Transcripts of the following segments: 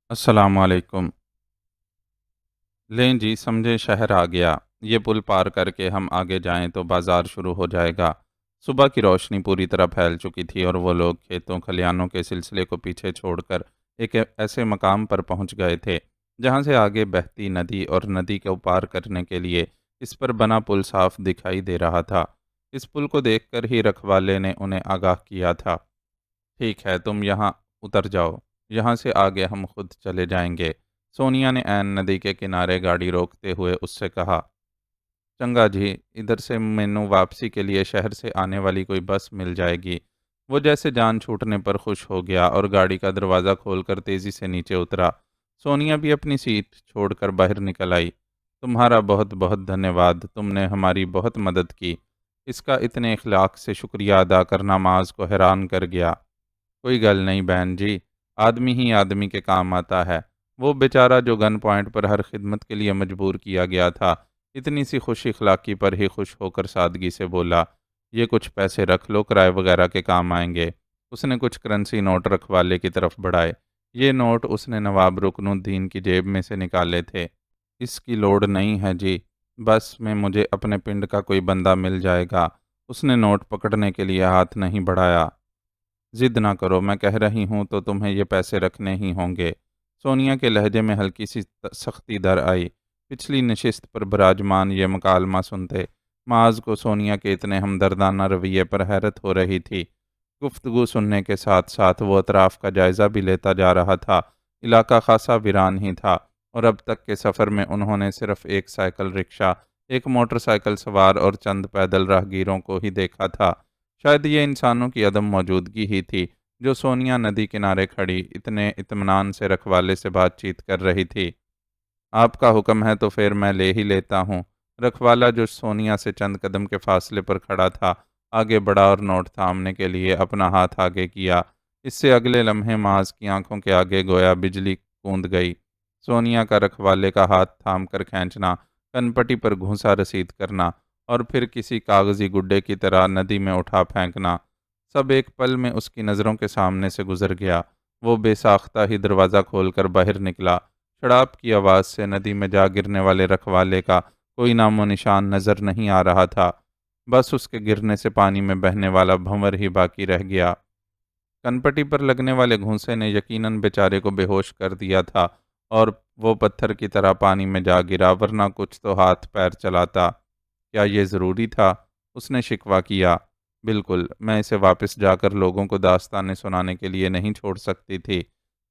السلام علیکم۔ لیں جی سمجھے شہر آ گیا۔ یہ پل پار کر کے ہم آگے جائیں تو بازار شروع ہو جائے گا۔ صبح کی روشنی پوری طرح پھیل چکی تھی اور وہ لوگ کھیتوں کھلیانوں کے سلسلے کو پیچھے چھوڑ کر ایک ایسے مقام پر پہنچ گئے تھے جہاں سے آگے بہتی ندی اور ندی کو پار کرنے کے لیے اس پر بنا پل صاف دکھائی دے رہا تھا۔ اس پل کو دیکھ کر ہی رکھوالے نے انہیں آگاہ کیا تھا، ٹھیک ہے تم یہاں اتر جاؤ، یہاں سے آگے ہم خود چلے جائیں گے۔ سونیا نے عین ندی کے کنارے گاڑی روکتے ہوئے اس سے کہا، چنگا جی، ادھر سے مینوں واپسی کے لیے شہر سے آنے والی کوئی بس مل جائے گی۔ وہ جیسے جان چھوٹنے پر خوش ہو گیا اور گاڑی کا دروازہ کھول کر تیزی سے نیچے اترا۔ سونیا بھی اپنی سیٹ چھوڑ کر باہر نکل آئی۔ تمہارا بہت بہت دھنیہ واد، تم نے ہماری بہت مدد کی۔ اس کا اتنے اخلاق سے شکریہ ادا کرنا معاذ کو حیران کر گیا۔ کوئی گل نہیں بہن جی، آدمی ہی آدمی کے کام آتا ہے۔ وہ بیچارہ جو گن پوائنٹ پر ہر خدمت کے لیے مجبور کیا گیا تھا، اتنی سی خوش اخلاقی پر ہی خوش ہو کر سادگی سے بولا، یہ کچھ پیسے رکھ لو، کرائے وغیرہ کے کام آئیں گے۔ اس نے کچھ کرنسی نوٹ رکھوالے کی طرف بڑھائے۔ یہ نوٹ اس نے نواب رکن الدین کی جیب میں سے نکالے تھے۔ اس کی لوڑ نہیں ہے جی، بس میں مجھے اپنے پنڈ کا کوئی بندہ مل جائے گا۔ اس نے نوٹ پکڑنے کے لیے ہاتھ نہیں بڑھایا۔ ضد نہ کرو، میں کہہ رہی ہوں تو تمہیں یہ پیسے رکھنے ہی ہوں گے۔ سونیا کے لہجے میں ہلکی سی سختی در آئی۔ پچھلی نشست پر براجمان یہ مکالمہ سنتے معاذ کو سونیا کے اتنے ہمدردانہ رویے پر حیرت ہو رہی تھی۔ گفتگو سننے کے ساتھ ساتھ وہ اطراف کا جائزہ بھی لیتا جا رہا تھا۔ علاقہ خاصا ویران ہی تھا اور اب تک کے سفر میں انہوں نے صرف ایک سائیکل رکشہ، ایک موٹر سائیکل سوار اور چند پیدل راہگیروں کو ہی دیکھا تھا۔ شاید یہ انسانوں کی عدم موجودگی ہی تھی جو سونیا ندی کنارے کھڑی اتنے اطمینان سے رکھوالے سے بات چیت کر رہی تھی۔ آپ کا حکم ہے تو پھر میں لے ہی لیتا ہوں۔ رکھوالا جو سونیا سے چند قدم کے فاصلے پر کھڑا تھا آگے بڑھا اور نوٹ تھامنے کے لیے اپنا ہاتھ آگے کیا۔ اس سے اگلے لمحے معاذ کی آنکھوں کے آگے گویا بجلی کوند گئی۔ سونیا کا رکھوالے کا ہاتھ تھام کر کھینچنا، کن پٹی پر گھونسا رسید کرنا اور پھر کسی کاغذی گڈے کی طرح ندی میں اٹھا پھینکنا، سب ایک پل میں اس کی نظروں کے سامنے سے گزر گیا۔ وہ بے ساختہ ہی دروازہ کھول کر باہر نکلا۔ شڑاب کی آواز سے ندی میں جا گرنے والے رکھوالے کا کوئی نام و نشان نظر نہیں آ رہا تھا، بس اس کے گرنے سے پانی میں بہنے والا بھنور ہی باقی رہ گیا۔ کنپٹی پر لگنے والے گھونسے نے یقیناً بیچارے کو بے ہوش کر دیا تھا اور وہ پتھر کی طرح پانی میں جا گرا، ورنہ کچھ تو ہاتھ پیر چلاتا۔ کیا یہ ضروری تھا؟ اس نے شکوہ کیا۔ بالکل، میں اسے واپس جا کر لوگوں کو داستانیں سنانے کے لیے نہیں چھوڑ سکتی تھی۔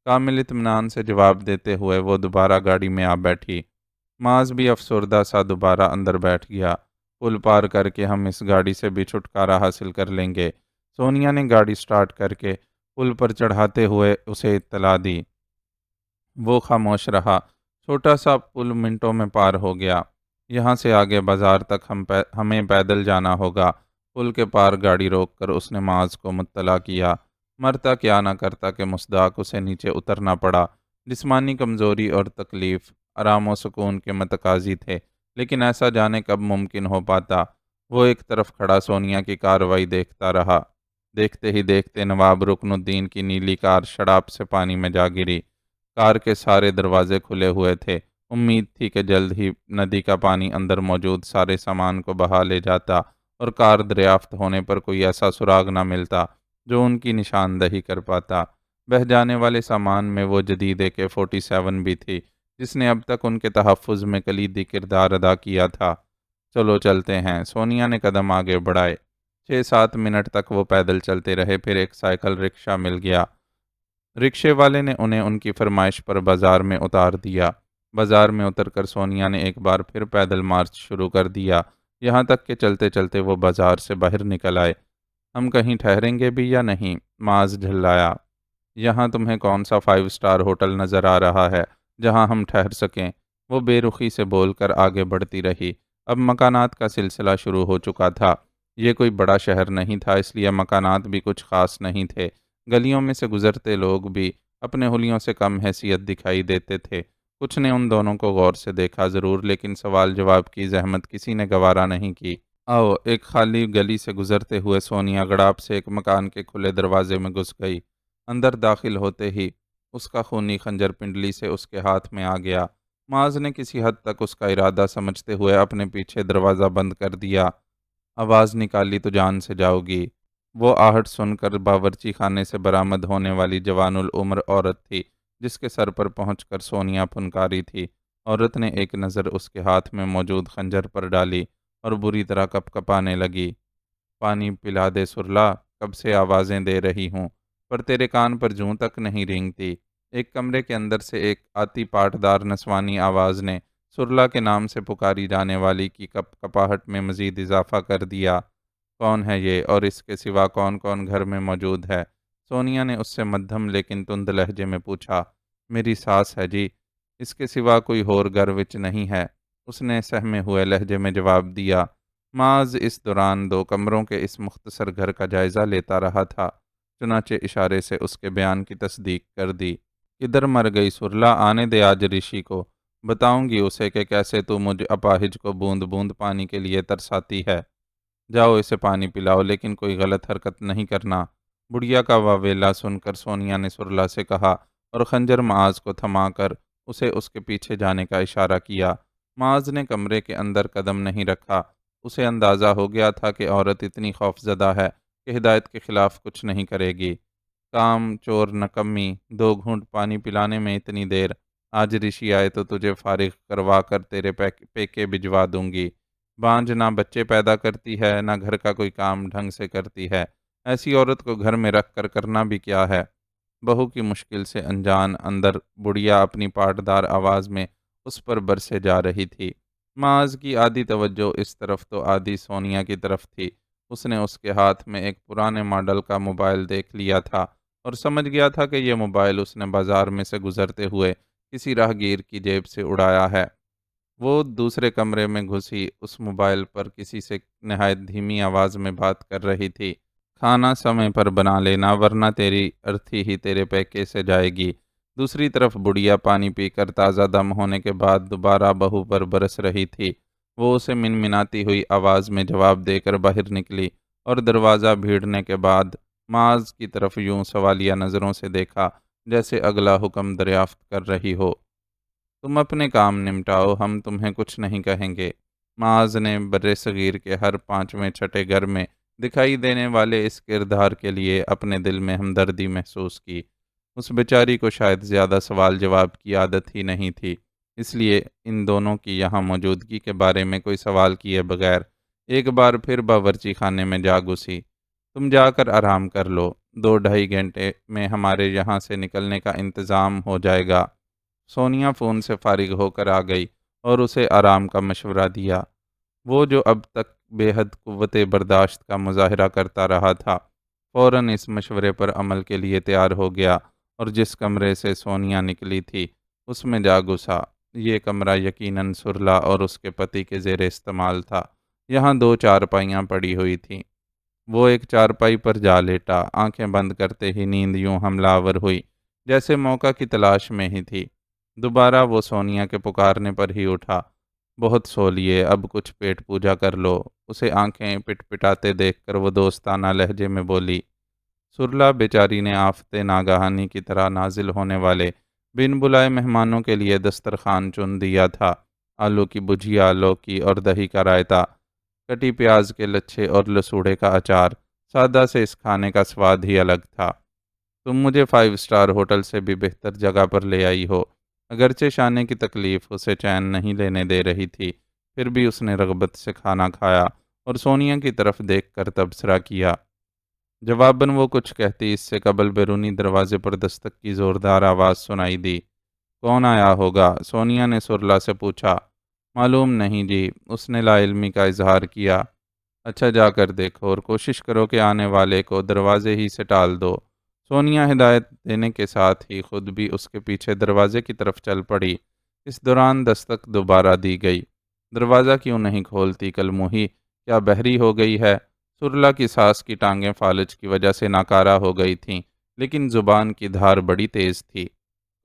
کامل اطمینان سے جواب دیتے ہوئے وہ دوبارہ گاڑی میں آ بیٹھی۔ معاذ بھی افسردہ سا دوبارہ اندر بیٹھ گیا۔ پل پار کر کے ہم اس گاڑی سے بھی چھٹکارا حاصل کر لیں گے۔ سونیا نے گاڑی سٹارٹ کر کے پل پر چڑھاتے ہوئے اسے اطلاع دی۔ وہ خاموش رہا۔ چھوٹا سا پل منٹوں میں پار ہو گیا۔ یہاں سے آگے بازار تک ہمیں پیدل جانا ہوگا۔ پل کے پار گاڑی روک کر اس نے معاذ کو مطلع کیا۔ مرتا کیا نہ کرتا کہ مصداق اسے نیچے اترنا پڑا۔ جسمانی کمزوری اور تکلیف آرام و سکون کے متقاضی تھے، لیکن ایسا جانے کب ممکن ہو پاتا۔ وہ ایک طرف کھڑا سونیا کی کارروائی دیکھتا رہا۔ دیکھتے ہی دیکھتے نواب رکن الدین کی نیلی کار شڑاب سے پانی میں جا گری۔ کار کے سارے دروازے کھلے ہوئے تھے۔ امید تھی کہ جلد ہی ندی کا پانی اندر موجود سارے سامان کو بہا لے جاتا اور کار دریافت ہونے پر کوئی ایسا سراغ نہ ملتا جو ان کی نشاندہی کر پاتا۔ بہہ جانے والے سامان میں وہ جدید AK-47 بھی تھی جس نے اب تک ان کے تحفظ میں کلیدی کردار ادا کیا تھا۔ چلو چلتے ہیں، سونیا نے قدم آگے بڑھائے۔ 6-7 منٹ تک وہ پیدل چلتے رہے، پھر ایک سائیکل رکشہ مل گیا۔ رکشے والے نے انہیں ان کی فرمائش پر بازار میں اتار دیا۔ بازار میں اتر کر سونیا نے ایک بار پھر پیدل مارچ شروع کر دیا، یہاں تک کہ چلتے چلتے وہ بازار سے باہر نکل آئے۔ ہم کہیں ٹھہریں گے بھی یا نہیں؟ معاذ جھلایا۔ یہاں تمہیں کون سا 5 سٹار ہوٹل نظر آ رہا ہے جہاں ہم ٹھہر سکیں؟ وہ بے رخی سے بول کر آگے بڑھتی رہی۔ اب مکانات کا سلسلہ شروع ہو چکا تھا۔ یہ کوئی بڑا شہر نہیں تھا، اس لیے مکانات بھی کچھ خاص نہیں تھے۔ گلیوں میں سے گزرتے لوگ بھی اپنے حلیوں سے کم حیثیت دکھائی دیتے تھے۔ کچھ نے ان دونوں کو غور سے دیکھا ضرور، لیکن سوال جواب کی زحمت کسی نے گوارا نہیں کی۔ آؤ، ایک خالی گلی سے گزرتے ہوئے سونیا گڑاپ سے ایک مکان کے کھلے دروازے میں گھس گئی۔ اندر داخل ہوتے ہی اس کا خونی خنجر پنڈلی سے اس کے ہاتھ میں آ گیا۔ معاذ نے کسی حد تک اس کا ارادہ سمجھتے ہوئے اپنے پیچھے دروازہ بند کر دیا۔ آواز نکالی تو جان سے جاؤ گی۔ وہ آہٹ سن کر باورچی خانے سے برآمد ہونے والی جوان العمر عورت تھی، جس کے سر پر پہنچ کر سونیا پھنکاری تھی۔ عورت نے ایک نظر اس کے ہاتھ میں موجود خنجر پر ڈالی اور بری طرح کپ کپانے لگی۔ پانی پلا دے سرلا، کب سے آوازیں دے رہی ہوں، پر تیرے کان پر جوں تک نہیں رینگتی۔ ایک کمرے کے اندر سے ایک آتی پاٹدار نسوانی آواز نے سرلا کے نام سے پکاری جانے والی کی کپ کپاہٹ میں مزید اضافہ کر دیا۔ کون ہے یہ اور اس کے سوا کون کون گھر میں موجود ہے؟ سونیا نے اس سے مدھم لیکن تند لہجے میں پوچھا۔ میری ساس ہے جی، اس کے سوا کوئی ہور گھر وچ نہیں ہے، اس نے سہمے ہوئے لہجے میں جواب دیا۔ معاذ اس دوران دو کمروں کے اس مختصر گھر کا جائزہ لیتا رہا تھا، چنانچہ اشارے سے اس کے بیان کی تصدیق کر دی۔ ادھر مر گئی سرلا، آنے دے آج رشی کو، بتاؤں گی اسے کہ کیسے تو مجھ اپاہج کو بوند بوند پانی کے لیے ترساتی ہے۔ جاؤ اسے پانی پلاؤ، لیکن کوئی غلط حرکت نہیں کرنا۔ بڑھیا کا واویلا سن کر سونیا نے سرلا سے کہا اور خنجر معاذ کو تھما کر اسے اس کے پیچھے جانے کا اشارہ کیا۔ معاذ نے کمرے کے اندر قدم نہیں رکھا۔ اسے اندازہ ہو گیا تھا کہ عورت اتنی خوف زدہ ہے کہ ہدایت کے خلاف کچھ نہیں کرے گی۔ کام چور نکمی، 2 گھونٹ پانی پلانے میں اتنی دیر، آج رشی آئے تو تجھے فارغ کروا کر تیرے پیکے بھجوا دوں گی۔ بانجھ نہ بچے پیدا کرتی ہے، نہ گھر کا کوئی کام ڈھنگ سے کرتی ہے، ایسی عورت کو گھر میں رکھ کر کرنا بھی کیا ہے؟ بہو کی مشکل سے انجان اندر بڑھیا اپنی پاٹدار آواز میں اس پر برسے جا رہی تھی۔ معاذ کی آدھی توجہ اس طرف تو آدھی سونیا کی طرف تھی۔ اس نے اس کے ہاتھ میں ایک پرانے ماڈل کا موبائل دیکھ لیا تھا اور سمجھ گیا تھا کہ یہ موبائل اس نے بازار میں سے گزرتے ہوئے کسی راہگیر کی جیب سے اڑایا ہے۔ وہ دوسرے کمرے میں گھسی اس موبائل پر کسی سے نہایت دھیمی آواز میں بات کر رہی تھی۔ کھانا سمے پر بنا لینا ورنہ تیری ارتھی ہی تیرے پیکے سے جائے گی۔ دوسری طرف بڑھیا پانی پی کر تازہ دم ہونے کے بعد دوبارہ بہو پر برس رہی تھی۔ وہ اسے منمناتی ہوئی آواز میں جواب دے کر باہر نکلی اور دروازہ بھیڑنے کے بعد معاذ کی طرف یوں سوالیہ نظروں سے دیکھا جیسے اگلا حکم دریافت کر رہی ہو۔ تم اپنے کام نمٹاؤ، ہم تمہیں کچھ نہیں کہیں گے۔ معاذ نے بر صغیر کے ہر 5ویں چھٹے گھر میں دکھائی دینے والے اس کردار کے لیے اپنے دل میں ہمدردی محسوس کی۔ اس بیچاری کو شاید زیادہ سوال جواب کی عادت ہی نہیں تھی، اس لیے ان دونوں کی یہاں موجودگی کے بارے میں کوئی سوال کیے بغیر ایک بار پھر باورچی خانے میں جا گھسی۔ تم جا کر آرام کر لو، 2 ڈھائی گھنٹے میں ہمارے یہاں سے نکلنے کا انتظام ہو جائے گا۔ سونیا فون سے فارغ ہو کر آ گئی اور اسے آرام کا مشورہ دیا۔ وہ جو اب تک بے حد قوت برداشت کا مظاہرہ کرتا رہا تھا، فوراً اس مشورے پر عمل کے لیے تیار ہو گیا اور جس کمرے سے سونیا نکلی تھی اس میں جا گھسا۔ یہ کمرہ یقیناً سرلا اور اس کے پتی کے زیر استعمال تھا۔ یہاں 2 چارپائیاں پڑی ہوئی تھیں۔ وہ ایک چارپائی پر جا لیٹا، آنکھیں بند کرتے ہی نیند یوں حملہ آور ہوئی جیسے موقع کی تلاش میں ہی تھی۔ دوبارہ وہ سونیا کے پکارنے پر ہی اٹھا۔ بہت سو لیے، اب کچھ پیٹ پوجا کر لو۔ اسے آنکھیں پٹ پٹاتے دیکھ کر وہ دوستانہ لہجے میں بولی۔ سرلا بیچاری نے آفت ناگہانی کی طرح نازل ہونے والے بن بلائے مہمانوں کے لیے دسترخوان چن دیا تھا۔ آلو کی بھجیا، لوکی اور دہی کا رائتا، کٹی پیاز کے لچھے اور لسوڑے کا اچار، سادہ سے اس کھانے کا سواد ہی الگ تھا۔ تم مجھے 5 اسٹار ہوٹل سے بھی بہتر جگہ پر لے آئی ہو۔ اگرچہ شانے کی تکلیف اسے چین نہیں لینے دے رہی تھی، پھر بھی اس نے رغبت سے کھانا کھایا اور سونیا کی طرف دیکھ کر تبصرہ کیا۔ جواباً وہ کچھ کہتی اس سے قبل بیرونی دروازے پر دستک کی زوردار آواز سنائی دی۔ کون آیا ہوگا؟ سونیا نے سرلا سے پوچھا۔ معلوم نہیں جی، اس نے لا علمی کا اظہار کیا۔ اچھا جا کر دیکھو اور کوشش کرو کہ آنے والے کو دروازے ہی سے ٹال دو۔ سونیا ہدایت دینے کے ساتھ ہی خود بھی اس کے پیچھے دروازے کی طرف چل پڑی۔ اس دوران دستک دوبارہ دی گئی۔ دروازہ کیوں نہیں کھولتی کلموہی؟ کیا بہری ہو گئی ہے؟ سرلا کی ساس کی ٹانگیں فالج کی وجہ سے ناکارہ ہو گئی تھیں، لیکن زبان کی دھار بڑی تیز تھی۔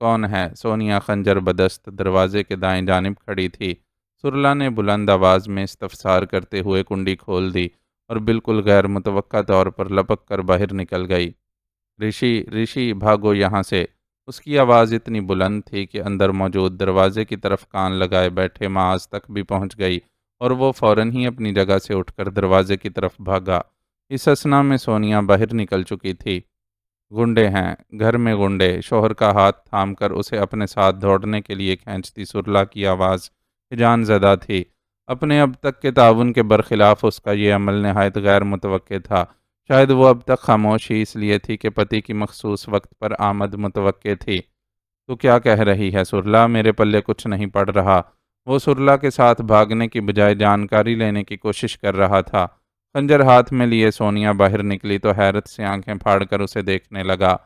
کون ہے؟ سونیا خنجر بدست دروازے کے دائیں جانب کھڑی تھی۔ سرلا نے بلند آواز میں استفسار کرتے ہوئے کنڈی کھول دی اور بالکل غیر متوقع طور پر لپک کر باہر نکل گئی۔ رشی، رشی، بھاگو یہاں سے! اس کی آواز اتنی بلند تھی کہ اندر موجود دروازے کی طرف کان لگائے بیٹھے معاذ تک بھی پہنچ گئی، اور وہ فوراً ہی اپنی جگہ سے اٹھ کر دروازے کی طرف بھاگا۔ اس اثنا میں سونیا باہر نکل چکی تھی۔ گنڈے ہیں، گھر میں گنڈے، شوہر کا ہاتھ تھام کر اسے اپنے ساتھ دوڑنے کے لیے کھینچتی سرلا کی آواز جان زدہ تھی۔ اپنے اب تک کے تعاون کے برخلاف اس کا یہ عمل نہایت غیر متوقع تھا۔ شاید وہ اب تک خاموش ہی اس لیے تھی کہ پتی کی مخصوص وقت پر آمد متوقع تھی۔ تو کیا کہہ رہی ہے سرلا؟ میرے پلے کچھ نہیں پڑ رہا۔ وہ سرلا کے ساتھ بھاگنے کی بجائے جانکاری لینے کی کوشش کر رہا تھا۔ خنجر ہاتھ میں لیے سونیا باہر نکلی تو حیرت سے آنکھیں پھاڑ کر اسے دیکھنے لگا۔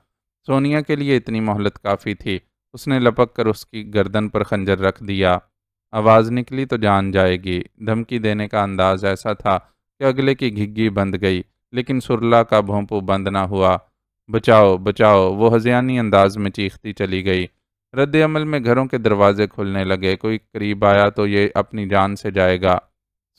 سونیا کے لیے اتنی مہلت کافی تھی۔ اس نے لپک کر اس کی گردن پر خنجر رکھ دیا۔ آواز نکلی تو جان جائے گی۔ دھمکی دینے کا انداز ایسا تھا کہ اگلے کی گھگی بند گئی، لیکن سرلا کا بھونپو بند نہ ہوا۔ بچاؤ بچاؤ، وہ ہذیانی انداز میں چیختی چلی گئی۔ رد عمل میں گھروں کے دروازے کھلنے لگے۔ کوئی قریب آیا تو یہ اپنی جان سے جائے گا۔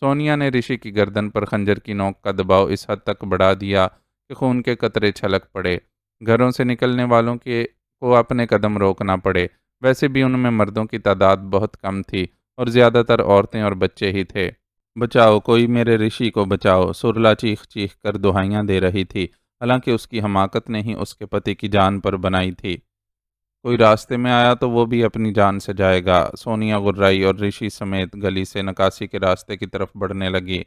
سونیا نے رشی کی گردن پر خنجر کی نوک کا دباؤ اس حد تک بڑھا دیا کہ خون کے قطرے چھلک پڑے۔ گھروں سے نکلنے والوں کو اپنے قدم روکنا پڑے۔ ویسے بھی ان میں مردوں کی تعداد بہت کم تھی اور زیادہ تر عورتیں اور بچے ہی تھے۔ بچاؤ، کوئی میرے رشی کو بچاؤ، سرلا چیخ چیخ کر دہائیاں دے رہی تھی، حالانکہ اس کی حماقت نے ہی اس کے پتی کی جان پر بنائی تھی۔ کوئی راستے میں آیا تو وہ بھی اپنی جان سے جائے گا۔ سونیا غرائی اور رشی سمیت گلی سے نکاسی کے راستے کی طرف بڑھنے لگی۔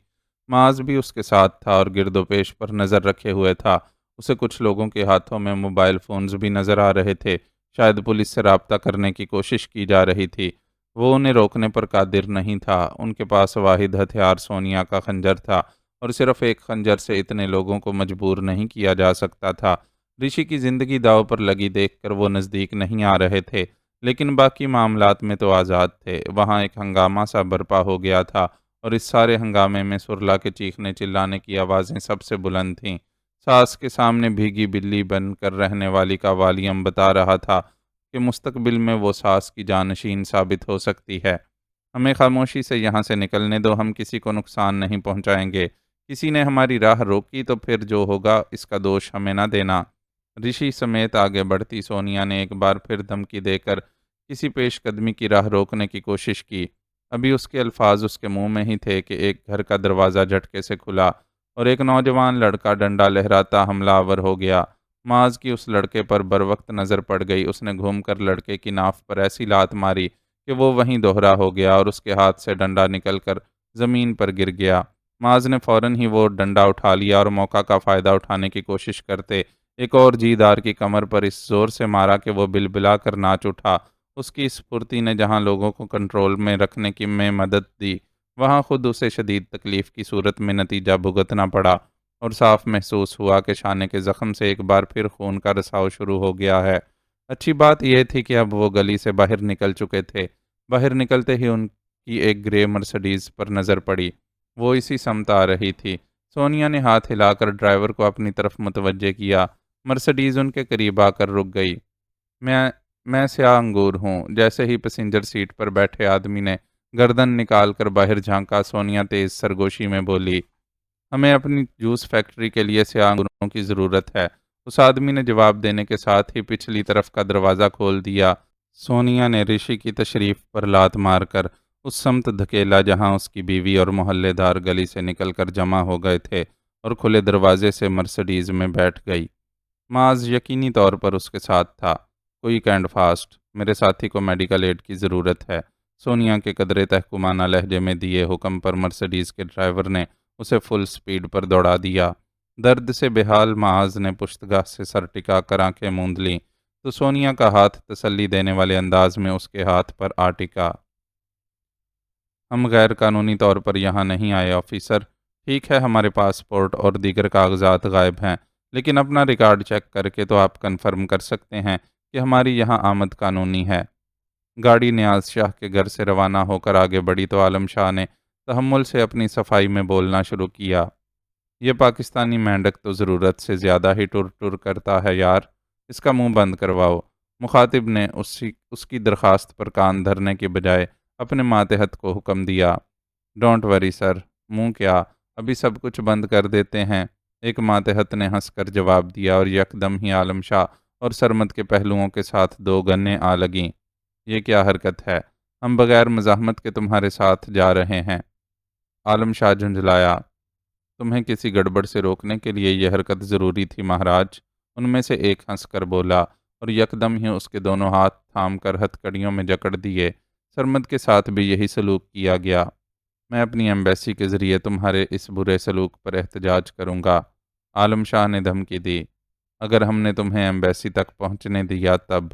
معاذ بھی اس کے ساتھ تھا اور گرد و پیش پر نظر رکھے ہوئے تھا۔ اسے کچھ لوگوں کے ہاتھوں میں موبائل فونز بھی نظر آ رہے تھے۔ شاید پولیس سے رابطہ کرنے کی کوشش کی جا رہی تھی۔ وہ انہیں روکنے پر قادر نہیں تھا۔ ان کے پاس واحد ہتھیار سونیا کا خنجر تھا، اور صرف ایک خنجر سے اتنے لوگوں کو مجبور نہیں کیا جا سکتا تھا۔ رشی کی زندگی داؤ پر لگی دیکھ کر وہ نزدیک نہیں آ رہے تھے، لیکن باقی معاملات میں تو آزاد تھے۔ وہاں ایک ہنگامہ سا برپا ہو گیا تھا، اور اس سارے ہنگامے میں سرلا کے چیخنے چلانے کی آوازیں سب سے بلند تھیں۔ ساس کے سامنے بھیگی بلی بن کر رہنے والی کا والیم بتا رہا تھا کہ مستقبل میں وہ ساس کی جانشین ثابت ہو سکتی ہے۔ ہمیں خاموشی سے یہاں سے نکلنے دو، ہم کسی کو نقصان نہیں پہنچائیں گے۔ کسی نے ہماری راہ روکی تو پھر جو ہوگا اس کا دوش ہمیں نہ دینا۔ رشی سمیت آگے بڑھتی سونیا نے ایک بار پھر دھمکی دے کر کسی پیش قدمی کی راہ روکنے کی کوشش کی۔ ابھی اس کے الفاظ اس کے منہ میں ہی تھے کہ ایک گھر کا دروازہ جھٹکے سے کھلا اور ایک نوجوان لڑکا ڈنڈا لہراتا حملہ آور ہو گیا۔ معاذ کی اس لڑکے پر بروقت نظر پڑ گئی۔ اس نے گھوم کر لڑکے کی ناف پر ایسی لات ماری کہ وہ وہیں دوہرا ہو گیا اور اس کے ہاتھ سے ڈنڈا نکل کر زمین پر گر گیا۔ معاذ نے فوراً ہی وہ ڈنڈا اٹھا لیا اور موقع کا فائدہ اٹھانے کی کوشش کرتے ایک اور جیدار کی کمر پر اس زور سے مارا کہ وہ بلبلا کر ناچ اٹھا۔ اس کی اس پھرتی نے جہاں لوگوں کو کنٹرول میں رکھنے کی میں مدد دی، وہاں خود اسے شدید تکلیف کی صورت میں نتیجہ بھگتنا پڑا، اور صاف محسوس ہوا کہ شانے کے زخم سے ایک بار پھر خون کا رساؤ شروع ہو گیا ہے۔ اچھی بات یہ تھی کہ اب وہ گلی سے باہر نکل چکے تھے۔ باہر نکلتے ہی ان کی ایک گرے مرسڈیز پر نظر پڑی۔ وہ اسی سمت آ رہی تھی۔ سونیا نے ہاتھ ہلا کر ڈرائیور کو اپنی طرف متوجہ کیا۔ مرسڈیز ان کے قریب آ کر رک گئی۔ میں سیاہ انگور ہوں۔ جیسے ہی پیسنجر سیٹ پر بیٹھے آدمی نے گردن نکال کر باہر جھانکا، سونیا تیز سرگوشی میں بولی، ہمیں اپنی جوس فیکٹری کے لیے سیاہ انگوروں کی ضرورت ہے۔ اس آدمی نے جواب دینے کے ساتھ ہی پچھلی طرف کا دروازہ کھول دیا۔ سونیا نے رشی کی تشریف پر لات مار کر اس سمت دھکیلا جہاں اس کی بیوی اور محلے دار گلی سے نکل کر جمع ہو گئے تھے، اور کھلے دروازے سے مرسڈیز میں بیٹھ گئی۔ معاذ یقینی طور پر اس کے ساتھ تھا۔ کوئک اینڈ فاسٹ، میرے ساتھی کو میڈیکل ایڈ کی ضرورت ہے۔ سونیا کے قدرے تحکمانہ لہجے میں دیے حکم پر مرسڈیز کے ڈرائیور نے اسے فل سپیڈ پر دوڑا دیا۔ درد سے بحال معاذ نے پشتگاہ سے سر ٹکا کر آنکھیں موند لیں تو سونیا کا ہاتھ تسلی دینے والے انداز میں اس کے ہاتھ پر آ ٹکا۔ ہم غیر قانونی طور پر یہاں نہیں آئے آفیسر۔ ٹھیک ہے، ہمارے پاسپورٹ اور دیگر کاغذات غائب ہیں، لیکن اپنا ریکارڈ چیک کر کے تو آپ کنفرم کر سکتے ہیں کہ ہماری یہاں آمد قانونی ہے۔ گاڑی نیاز شاہ کے گھر سے روانہ ہو کر آگے بڑھی تو عالم شاہ نے تحمل سے اپنی صفائی میں بولنا شروع کیا۔ یہ پاکستانی مینڈک تو ضرورت سے زیادہ ہی ٹر ٹر کرتا ہے یار، اس کا منہ بند کرواؤ۔ مخاطب نے اس کی درخواست پر کان دھرنے کے بجائے اپنے ماتحت کو حکم دیا۔ ڈونٹ وری سر، منہ کیا، ابھی سب کچھ بند کر دیتے ہیں۔ ایک ماتحت نے ہنس کر جواب دیا، اور یکدم ہی عالم شاہ اور سرمد کے پہلوؤں کے ساتھ دو گنیں آ لگیں۔ یہ کیا حرکت ہے؟ ہم بغیر مزاحمت کے تمہارے ساتھ جا رہے ہیں۔ عالم شاہ جھنجھلایا۔ تمہیں کسی گڑبڑ سے روکنے کے لیے یہ حرکت ضروری تھی مہاراج۔ ان میں سے ایک ہنس کر بولا اور یکدم ہی اس کے دونوں ہاتھ تھام کر ہتھ کڑیوں میں جکڑ دیے۔ سرمد کے ساتھ بھی یہی سلوک کیا گیا۔ میں اپنی ایمبیسی کے ذریعے تمہارے اس برے سلوک پر احتجاج کروں گا، عالم شاہ نے دھمکی دی۔ اگر ہم نے تمہیں ایمبیسی تک پہنچنے دیا تب۔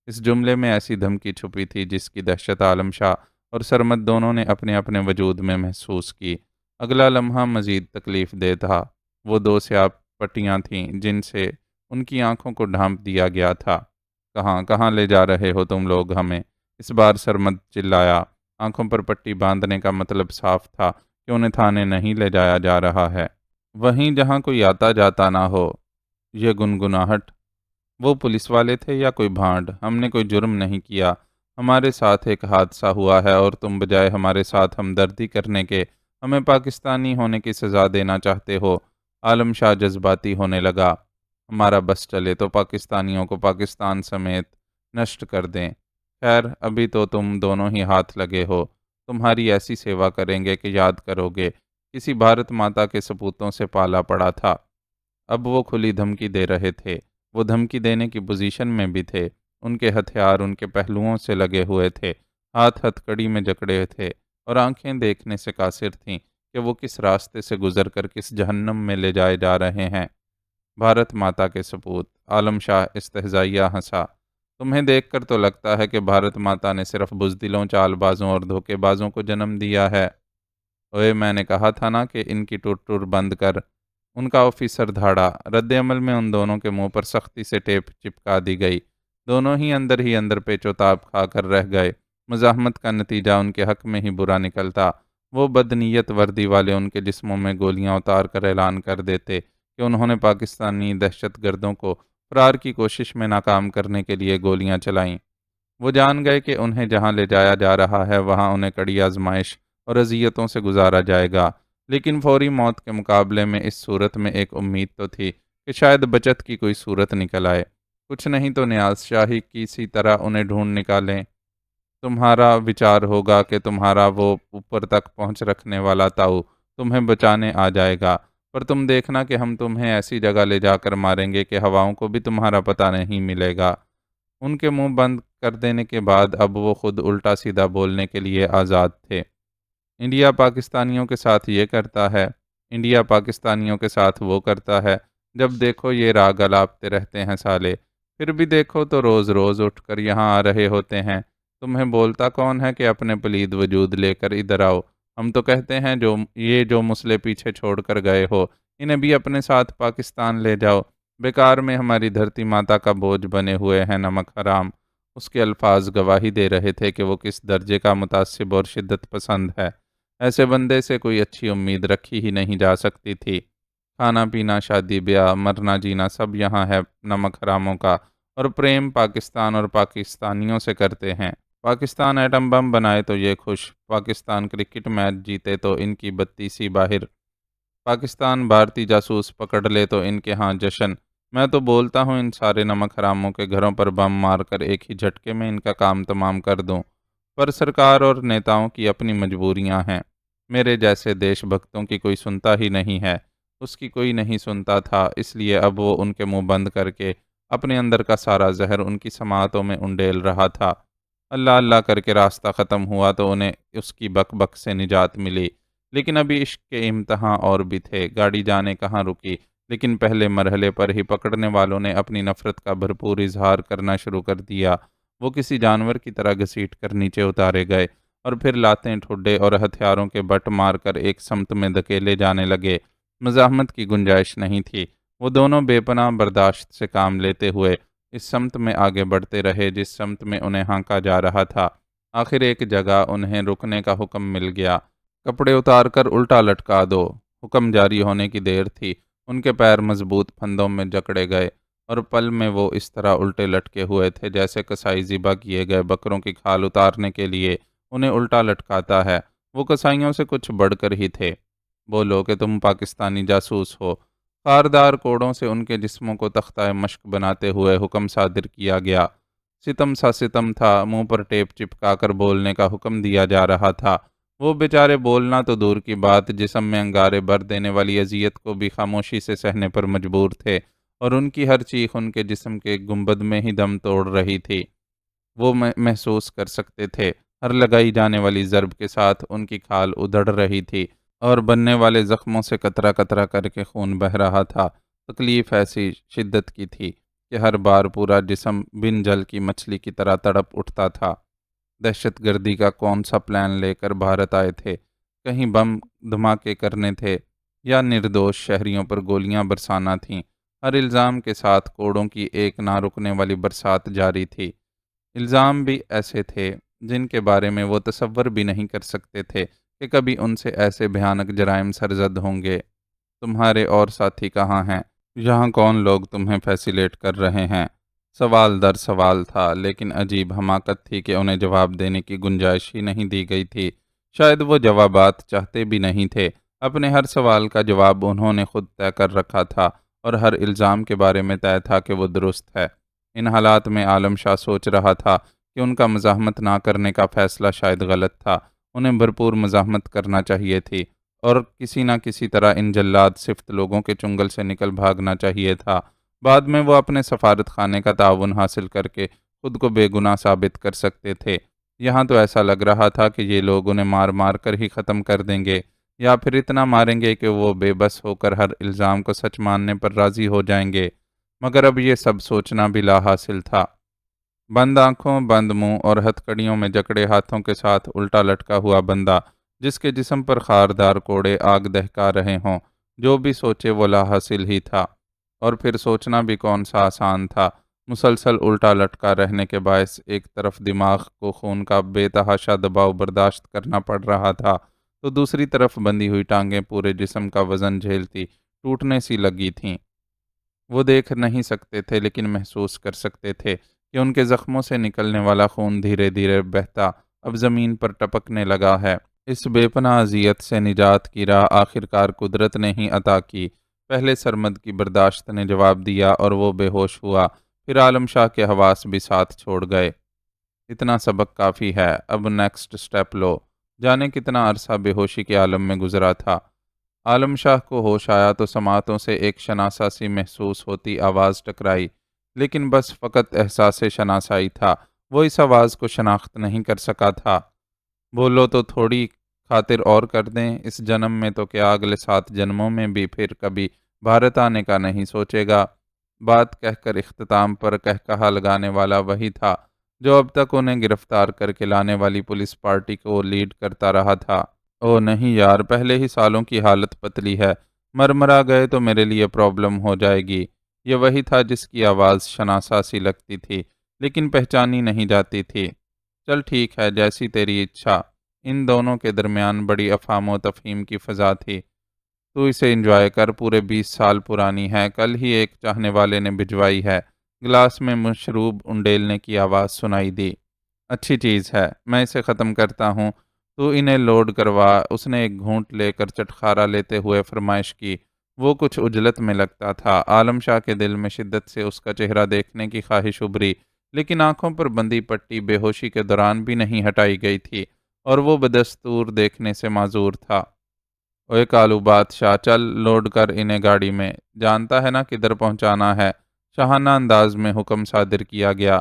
اس جملے میں ایسی دھمکی چھپی تھی جس کی دہشت عالم شاہ اور سرمد دونوں نے اپنے اپنے وجود میں محسوس کی۔ اگلا لمحہ مزید تکلیف دہ تھا۔ وہ دو سیاہ پٹیاں تھیں جن سے ان کی آنکھوں کو ڈھانپ دیا گیا تھا۔ کہاں کہاں لے جا رہے ہو تم لوگ ہمیں؟ اس بار سرمد چلایا۔ آنکھوں پر پٹی باندھنے کا مطلب صاف تھا کہ انہیں تھانے نہیں لے جایا جا رہا ہے، وہیں جہاں کوئی آتا جاتا نہ ہو۔ یہ گنگناہٹ، وہ پولیس والے تھے یا کوئی بھانڈ؟ ہم نے کوئی جرم نہیں کیا، ہمارے ساتھ ایک حادثہ ہوا ہے اور تم بجائے ہمارے ساتھ ہمدردی کرنے کے ہمیں پاکستانی ہونے کی سزا دینا چاہتے ہو۔ عالم شاہ جذباتی ہونے لگا۔ ہمارا بس چلے تو پاکستانیوں کو پاکستان سمیت نشٹ کر دیں۔ خیر ابھی تو تم دونوں ہی ہاتھ لگے ہو، تمہاری ایسی سیوا کریں گے کہ یاد کرو گے کسی بھارت ماتا کے سپوتوں سے پالا پڑا تھا۔ اب وہ کھلی دھمکی دے رہے تھے، وہ دھمکی دینے کی پوزیشن میں بھی تھے۔ ان کے ہتھیار ان کے پہلوؤں سے لگے ہوئے تھے، ہاتھ ہتھ کڑی میں جکڑے تھے اور آنکھیں دیکھنے سے قاصر تھیں کہ وہ کس راستے سے گزر کر کس جہنم میں لے جائے جا رہے ہیں۔ بھارت ماتا کے سپوت، عالم شاہ استہزائیہ ہنسا۔ تمہیں دیکھ کر تو لگتا ہے کہ بھارت ماتا نے صرف بزدلوں، چال بازوں اور دھوکے بازوں کو جنم دیا ہے۔ اوئے میں نے کہا تھا نا کہ ان کی ٹر ٹر بند کر۔ ان کا آفیسر دھاڑا۔ رد عمل میں ان دونوں کے منہ پر سختی سے ٹیپ چپکا دی گئی۔ دونوں ہی اندر پیچ و تاب کھا کر رہ گئے۔ مزاحمت کا نتیجہ ان کے حق میں ہی برا نکلتا۔ وہ بدنیت وردی والے ان کے جسموں میں گولیاں اتار کر اعلان کر دیتے کہ انہوں نے پاکستانی دہشت گردوں کو فرار کی کوشش میں ناکام کرنے کے لیے گولیاں چلائیں۔ وہ جان گئے کہ انہیں جہاں لے جایا جا رہا ہے وہاں انہیں کڑی آزمائش اور اذیتوں سے گزارا جائے گا، لیکن فوری موت کے مقابلے میں اس صورت میں ایک امید تو تھی کہ شاید بچت کی کوئی صورت نکل آئے، کچھ نہیں تو نیاز شاہی کسی طرح انہیں ڈھونڈ نکالیں۔ تمہارا وچار ہوگا کہ تمہارا وہ اوپر تک پہنچ رکھنے والا تاؤ تمہیں بچانے آ جائے گا، پر تم دیکھنا کہ ہم تمہیں ایسی جگہ لے جا کر ماریں گے کہ ہواؤں کو بھی تمہارا پتہ نہیں ملے گا۔ ان کے منہ بند کر دینے کے بعد اب وہ خود الٹا سیدھا بولنے کے لیے آزاد تھے۔ انڈیا پاکستانیوں کے ساتھ یہ کرتا ہے، انڈیا پاکستانیوں کے ساتھ وہ کرتا ہے، جب دیکھو یہ راگ الاپتے رہتے ہیں سالے، پھر بھی دیکھو تو روز روز اٹھ کر یہاں آ رہے ہوتے ہیں۔ تمہیں بولتا کون ہے کہ اپنے پلید وجود لے کر ادھر آؤ؟ ہم تو کہتے ہیں جو مسئلے پیچھے چھوڑ کر گئے ہو انہیں بھی اپنے ساتھ پاکستان لے جاؤ۔ بیکار میں ہماری دھرتی ماتا کا بوجھ بنے ہوئے ہیں نمک حرام۔ اس کے الفاظ گواہی دے رہے تھے کہ وہ کس درجے کا متعصب اور شدت پسند ہے۔ ایسے بندے سے کوئی اچھی امید رکھی ہی نہیں جا سکتی تھی۔ کھانا پینا، شادی بیاہ، مرنا جینا سب یہاں ہے نمک حراموں کا، اور پریم پاکستان اور پاکستانیوں سے کرتے ہیں۔ پاکستان ایٹم بم بنائے تو یہ خوش، پاکستان کرکٹ میچ جیتے تو ان کی بتیسی باہر، پاکستان بھارتی جاسوس پکڑ لے تو ان کے ہاں جشن۔ میں تو بولتا ہوں ان سارے نمک حراموں کے گھروں پر بم مار کر ایک ہی جھٹکے میں ان کا کام تمام کر دوں، پر سرکار اور نیتاؤں کی اپنی مجبوریاں ہیں۔ میرے جیسے دیش بھکتوں کی کوئی سنتا ہی نہیں ہے، اس کی کوئی نہیں سنتا تھا، اس لیے اب وہ ان کے منہ بند کر کے اپنے اندر کا سارا زہر ان کی سماعتوں میں انڈیل رہا تھا۔ اللہ اللہ کر کے راستہ ختم ہوا تو انہیں اس کی بک بک سے نجات ملی، لیکن ابھی عشق کے امتحاں اور بھی تھے۔ گاڑی جانے کہاں رکی، لیکن پہلے مرحلے پر ہی پکڑنے والوں نے اپنی نفرت کا بھرپور اظہار کرنا شروع کر دیا۔ وہ کسی جانور کی طرح گھسیٹ کر نیچے اتارے گئے اور پھر لاتیں، ٹھڈے اور ہتھیاروں کے بٹ مار کر ایک سمت میں دھکیلے جانے لگے۔ مزاحمت کی گنجائش نہیں تھی۔ وہ دونوں بے پناہ برداشت سے کام لیتے ہوئے اس سمت میں آگے بڑھتے رہے جس سمت میں انہیں ہانکا جا رہا تھا۔ آخر ایک جگہ انہیں رکنے کا حکم مل گیا۔ کپڑے اتار کر الٹا لٹکا دو۔ حکم جاری ہونے کی دیر تھی۔ ان کے پیر مضبوط پھندوں میں جکڑے گئے اور پل میں وہ اس طرح الٹے لٹکے ہوئے تھے جیسے کسائی ذبح کیے گئے بکروں کی کھال اتارنے کے لیے انہیں الٹا لٹکاتا ہے۔ وہ کسائیوں سے کچھ بڑھ کر ہی تھے۔ بولو کہ تم پاکستانی جاسوس ہو، خاردار کوڑوں سے ان کے جسموں کو تختہ مشق بناتے ہوئے حکم صادر کیا گیا۔ ستم سا ستم تھا، منہ پر ٹیپ چپکا کر بولنے کا حکم دیا جا رہا تھا۔ وہ بیچارے بولنا تو دور کی بات، جسم میں انگارے بھر دینے والی اذیت کو بھی خاموشی سے سہنے پر مجبور تھے، اور ان کی ہر چیخ ان کے جسم کے گنبد میں ہی دم توڑ رہی تھی۔ وہ محسوس کر سکتے تھے، ہر لگائی جانے والی ضرب کے ساتھ ان کی کھال ادھڑ رہی تھی اور بننے والے زخموں سے قطرہ قطرہ کر کے خون بہہ رہا تھا۔ تکلیف ایسی شدت کی تھی کہ ہر بار پورا جسم بن جل کی مچھلی کی طرح تڑپ اٹھتا تھا۔ دہشت گردی کا کون سا پلان لے کر بھارت آئے تھے؟ کہیں بم دھماکے کرنے تھے یا نردوش شہریوں پر گولیاں برسانا تھیں؟ ہر الزام کے ساتھ کوڑوں کی ایک نہ رکنے والی برسات جاری تھی۔ الزام بھی ایسے تھے جن کے بارے میں وہ تصور بھی نہیں کر سکتے تھے کہ کبھی ان سے ایسے بھیانک جرائم سرزد ہوں گے۔ تمہارے اور ساتھی کہاں ہیں؟ یہاں کون لوگ تمہیں فیسیلیٹ کر رہے ہیں؟ سوال در سوال تھا، لیکن عجیب حماقت تھی کہ انہیں جواب دینے کی گنجائش ہی نہیں دی گئی تھی۔ شاید وہ جوابات چاہتے بھی نہیں تھے۔ اپنے ہر سوال کا جواب انہوں نے خود طے کر رکھا تھا، اور ہر الزام کے بارے میں طے تھا کہ وہ درست ہے۔ ان حالات میں عالم شاہ سوچ رہا تھا کہ ان کا مزاحمت نہ کرنے کا فیصلہ شاید غلط تھا۔ انہیں بھرپور مزاحمت کرنا چاہیے تھی، اور کسی نہ کسی طرح ان جلاد صفت لوگوں کے چنگل سے نکل بھاگنا چاہیے تھا۔ بعد میں وہ اپنے سفارت خانے کا تعاون حاصل کر کے خود کو بے گناہ ثابت کر سکتے تھے۔ یہاں تو ایسا لگ رہا تھا کہ یہ لوگ انہیں مار مار کر ہی ختم کر دیں گے، یا پھر اتنا ماریں گے کہ وہ بے بس ہو کر ہر الزام کو سچ ماننے پر راضی ہو جائیں گے۔ مگر اب یہ سب سوچنا بھی لا حاصل تھا۔ بند آنکھوں، بند منہ اور ہتھ کڑیوں میں جکڑے ہاتھوں کے ساتھ الٹا لٹکا ہوا بندہ، جس کے جسم پر خاردار کوڑے آگ دہکا رہے ہوں، جو بھی سوچے وہ لا حاصل ہی تھا۔ اور پھر سوچنا بھی کون سا آسان تھا۔ مسلسل الٹا لٹکا رہنے کے باعث ایک طرف دماغ کو خون کا بے تحاشا دباؤ برداشت کرنا پڑ رہا تھا، تو دوسری طرف بندھی ہوئی ٹانگیں پورے جسم کا وزن جھیلتی ٹوٹنے سی لگی تھیں۔ وہ دیکھ نہیں سکتے تھے، لیکن محسوس کر سکتے تھے کہ ان کے زخموں سے نکلنے والا خون دھیرے دھیرے بہتا اب زمین پر ٹپکنے لگا ہے۔ اس بے پناہ اذیت سے نجات کی راہ آخرکار قدرت نے ہی عطا کی۔ پہلے سرمد کی برداشت نے جواب دیا اور وہ بے ہوش ہوا، پھر عالم شاہ کے حواس بھی ساتھ چھوڑ گئے۔ اتنا سبق کافی ہے، اب نیکسٹ سٹیپ لو۔ جانے کتنا عرصہ بے ہوشی کے عالم میں گزرا تھا۔ عالم شاہ کو ہوش آیا تو سماعتوں سے ایک شناسا سی محسوس ہوتی آواز ٹکرائی، لیکن بس فقط احساس شناسائی تھا، وہ اس آواز کو شناخت نہیں کر سکا تھا۔ بولو تو تھوڑی خاطر اور کر دیں، اس جنم میں تو کیا اگلے 7 جنموں میں بھی پھر کبھی بھارت آنے کا نہیں سوچے گا۔ بات کہہ کر اختتام پر کہا لگانے والا وہی تھا جو اب تک انہیں گرفتار کر کے لانے والی پولیس پارٹی کو لیڈ کرتا رہا تھا۔ او نہیں یار، پہلے ہی سالوں کی حالت پتلی ہے، مرمرا گئے تو میرے لیے پرابلم ہو جائے گی۔ یہ وہی تھا جس کی آواز شناسا سی لگتی تھی، لیکن پہچانی نہیں جاتی تھی۔ چل ٹھیک ہے، جیسی تیری اچھا۔ ان دونوں کے درمیان بڑی افہام و تفہیم کی فضا تھی۔ تو اسے انجوائے کر، پورے 20 سال پرانی ہے، کل ہی ایک چاہنے والے نے بھجوائی ہے۔ گلاس میں مشروب انڈیلنے کی آواز سنائی دی۔ اچھی چیز ہے، میں اسے ختم کرتا ہوں، تو انہیں لوڈ کروا۔ اس نے ایک گھونٹ لے کر چٹخارا لیتے ہوئے فرمائش کی۔ وہ کچھ عجلت میں لگتا تھا۔ عالم شاہ کے دل میں شدت سے اس کا چہرہ دیکھنے کی خواہش ابھری، لیکن آنکھوں پر بندھی پٹی بے ہوشی کے دوران بھی نہیں ہٹائی گئی تھی، اور وہ بدستور دیکھنے سے معذور تھا۔ اوے کالو بادشاہ، چل لوڈ کر انہیں گاڑی میں، جانتا ہے نا کدھر پہنچانا ہے۔ شاہانہ انداز میں حکم صادر کیا گیا۔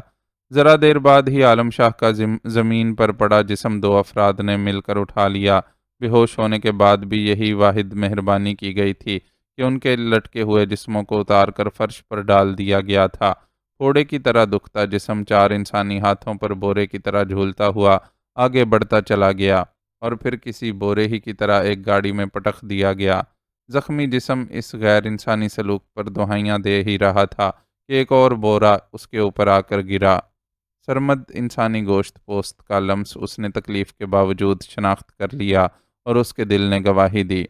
ذرا دیر بعد ہی عالم شاہ کا زمین پر پڑا جسم 2 افراد نے مل کر اٹھا لیا۔ بے ہوش ہونے کے بعد بھی یہی واحد مہربانی کی گئی تھی کہ ان کے لٹکے ہوئے جسموں کو اتار کر فرش پر ڈال دیا گیا تھا۔ گھوڑے کی طرح دکھتا جسم 4 انسانی ہاتھوں پر بورے کی طرح جھولتا ہوا آگے بڑھتا چلا گیا، اور پھر کسی بورے ہی کی طرح ایک گاڑی میں پٹخ دیا گیا۔ زخمی جسم اس غیر انسانی سلوک پر دہائیاں دے ہی رہا تھا کہ ایک اور بورا اس کے اوپر آ کر گرا۔ سرمد انسانی گوشت پوست کا لمس اس نے تکلیف کے باوجود شناخت کر لیا، اور اس کے دل نے گواہی دی۔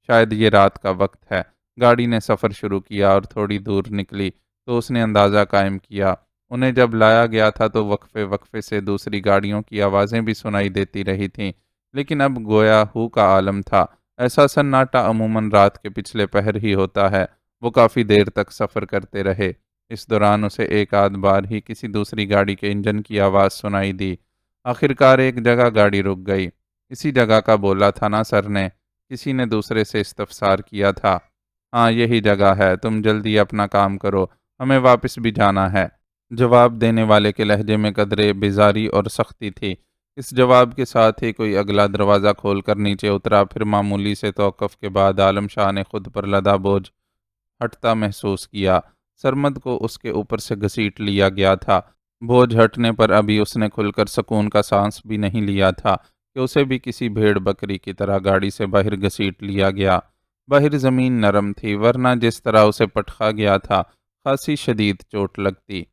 شاید یہ رات کا وقت ہے۔ گاڑی نے سفر شروع کیا اور تھوڑی دور نکلی تو اس نے اندازہ قائم کیا۔ انہیں جب لایا گیا تھا تو وقفے وقفے سے دوسری گاڑیوں کی آوازیں بھی سنائی دیتی رہی تھیں، لیکن اب گویا ہو کا عالم تھا۔ ایسا سناٹا عموماً رات کے پچھلے پہر ہی ہوتا ہے۔ وہ کافی دیر تک سفر کرتے رہے۔ اس دوران اسے ایک آدھ بار ہی کسی دوسری گاڑی کے انجن کی آواز سنائی دی۔ آخرکار ایک جگہ گاڑی رک گئی۔ اسی جگہ کا بولا تھا نا سر نے؟ کسی نے دوسرے سے استفسار کیا تھا۔ ہاں یہی جگہ ہے، تم جلدی اپنا کام کرو، ہمیں واپس بھی جانا ہے۔ جواب دینے والے کے لہجے میں قدرے بیزاری اور سختی تھی۔ اس جواب کے ساتھ ہی کوئی اگلا دروازہ کھول کر نیچے اترا، پھر معمولی سے توقف کے بعد عالم شاہ نے خود پر لدا بوجھ ہٹتا محسوس کیا۔ سرمد کو اس کے اوپر سے گھسیٹ لیا گیا تھا۔ بوجھ ہٹنے پر ابھی اس نے کھل کر سکون کا سانس بھی نہیں لیا تھا کہ اسے بھی کسی بھیڑ بکری کی طرح گاڑی سے باہر گھسیٹ لیا گیا۔ باہر زمین نرم تھی، ورنہ جس طرح اسے پٹخا گیا تھا خاصی شدید چوٹ لگتی۔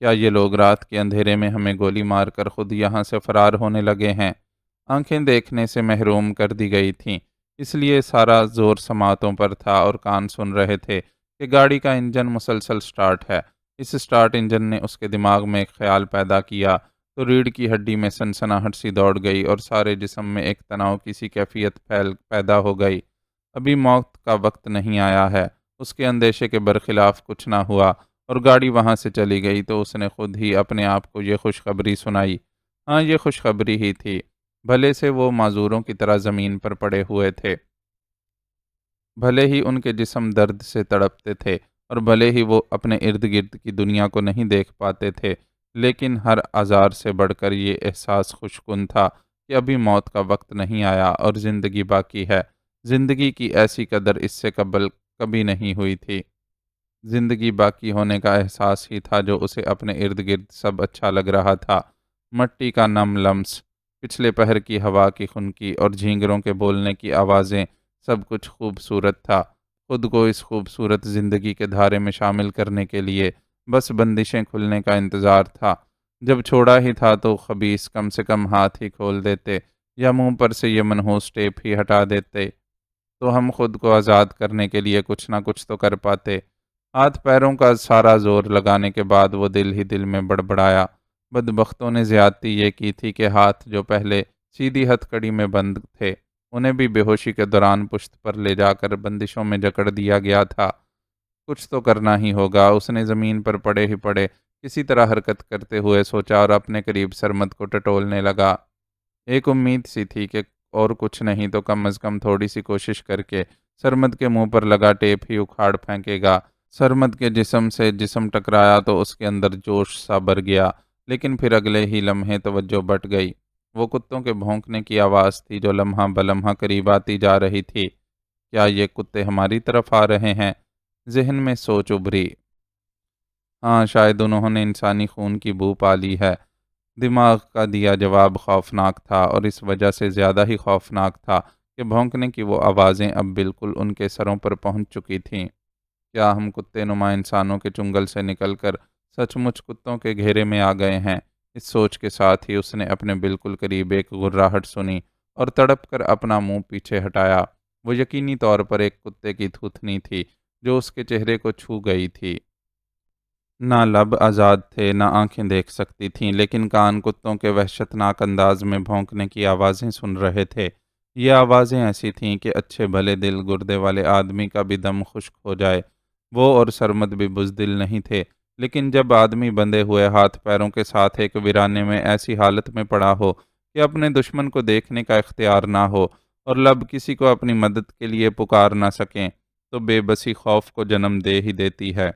کیا یہ لوگ رات کے اندھیرے میں ہمیں گولی مار کر خود یہاں سے فرار ہونے لگے ہیں؟ آنکھیں دیکھنے سے محروم کر دی گئی تھیں، اس لیے سارا زور سماعتوں پر تھا اور کان سن رہے تھے کہ گاڑی کا انجن مسلسل سٹارٹ ہے۔ اس سٹارٹ انجن نے اس کے دماغ میں ایک خیال پیدا کیا تو ریڑھ کی ہڈی میں سنسناہٹ سی دوڑ گئی اور سارے جسم میں ایک تناؤ کی سی کیفیت پیدا ہو گئی۔ ابھی موت کا وقت نہیں آیا ہے۔ اس کے اندیشے کے برخلاف کچھ نہ ہوا اور گاڑی وہاں سے چلی گئی تو اس نے خود ہی اپنے آپ کو یہ خوشخبری سنائی۔ ہاں یہ خوشخبری ہی تھی، بھلے سے وہ معذوروں کی طرح زمین پر پڑے ہوئے تھے، بھلے ہی ان کے جسم درد سے تڑپتے تھے اور بھلے ہی وہ اپنے ارد گرد کی دنیا کو نہیں دیکھ پاتے تھے، لیکن ہر آزار سے بڑھ کر یہ احساس خوشکن تھا کہ ابھی موت کا وقت نہیں آیا اور زندگی باقی ہے۔ زندگی کی ایسی قدر اس سے قبل کبھی نہیں ہوئی تھی۔ زندگی باقی ہونے کا احساس ہی تھا جو اسے اپنے ارد گرد سب اچھا لگ رہا تھا۔ مٹی کا نم لمس، پچھلے پہر کی ہوا کی خنکی اور جھینگروں کے بولنے کی آوازیں، سب کچھ خوبصورت تھا۔ خود کو اس خوبصورت زندگی کے دھارے میں شامل کرنے کے لیے بس بندشیں کھلنے کا انتظار تھا۔ جب چھوڑا ہی تھا تو خبیث کم سے کم ہاتھ ہی کھول دیتے یا منہ پر سے یہ منحوس ٹیپ ہی ہٹا دیتے تو ہم خود کو آزاد کرنے کے لیے کچھ نہ کچھ تو کر پاتے۔ ہاتھ پیروں کا سارا زور لگانے کے بعد وہ دل ہی دل میں بڑبڑایا۔ بدبختوں نے زیادتی یہ کی تھی کہ ہاتھ جو پہلے سیدھی ہتھ کڑی میں بند تھے انہیں بھی بے ہوشی کے دوران پشت پر لے جا کر بندشوں میں جکڑ دیا گیا تھا۔ کچھ تو کرنا ہی ہوگا، اس نے زمین پر پڑے ہی پڑے کسی طرح حرکت کرتے ہوئے سوچا اور اپنے قریب سرمد کو ٹٹولنے لگا۔ ایک امید سی تھی کہ اور کچھ نہیں تو کم از کم تھوڑی سی کوشش کر کے سرمد کے منہ پر لگا ٹیپ ہی اکھاڑ پھینکے گا۔ سرمد کے جسم سے جسم ٹکرایا تو اس کے اندر جوش سا بھر گیا، لیکن پھر اگلے ہی لمحے توجہ بٹ گئی۔ وہ کتوں کے بھونکنے کی آواز تھی جو لمحہ بلمحہ قریب آتی جا رہی تھی۔ کیا یہ کتے ہماری طرف آ رہے ہیں؟ ذہن میں سوچ ابھری۔ ہاں شاید انہوں نے انسانی خون کی بو پا لی ہے۔ دماغ کا دیا جواب خوفناک تھا اور اس وجہ سے زیادہ ہی خوفناک تھا کہ بھونکنے کی وہ آوازیں اب بالکل ان کے سروں پر پہنچ چکی تھیں۔ کیا ہم کتے نما انسانوں کے چنگل سے نکل کر سچ مچ کتوں کے گھیرے میں آ گئے ہیں؟ اس سوچ کے ساتھ ہی اس نے اپنے بالکل قریب ایک غراہٹ سنی اور تڑپ کر اپنا منہ پیچھے ہٹایا۔ وہ یقینی طور پر ایک کتے کی تھوتنی تھی جو اس کے چہرے کو چھو گئی تھی۔ نہ لب آزاد تھے، نہ آنکھیں دیکھ سکتی تھیں، لیکن کان کتوں کے وحشتناک انداز میں بھونکنے کی آوازیں سن رہے تھے۔ یہ آوازیں ایسی تھیں کہ اچھے بھلے دل گردے والے آدمی کا بھی دم خشک ہو جائے۔ وہ اور سرمد بھی بزدل نہیں تھے، لیکن جب آدمی بندھے ہوئے ہاتھ پیروں کے ساتھ ایک ویرانے میں ایسی حالت میں پڑا ہو کہ اپنے دشمن کو دیکھنے کا اختیار نہ ہو اور لب کسی کو اپنی مدد کے لیے پکار نہ سکیں تو بے بسی خوف کو جنم دے ہی دیتی ہے۔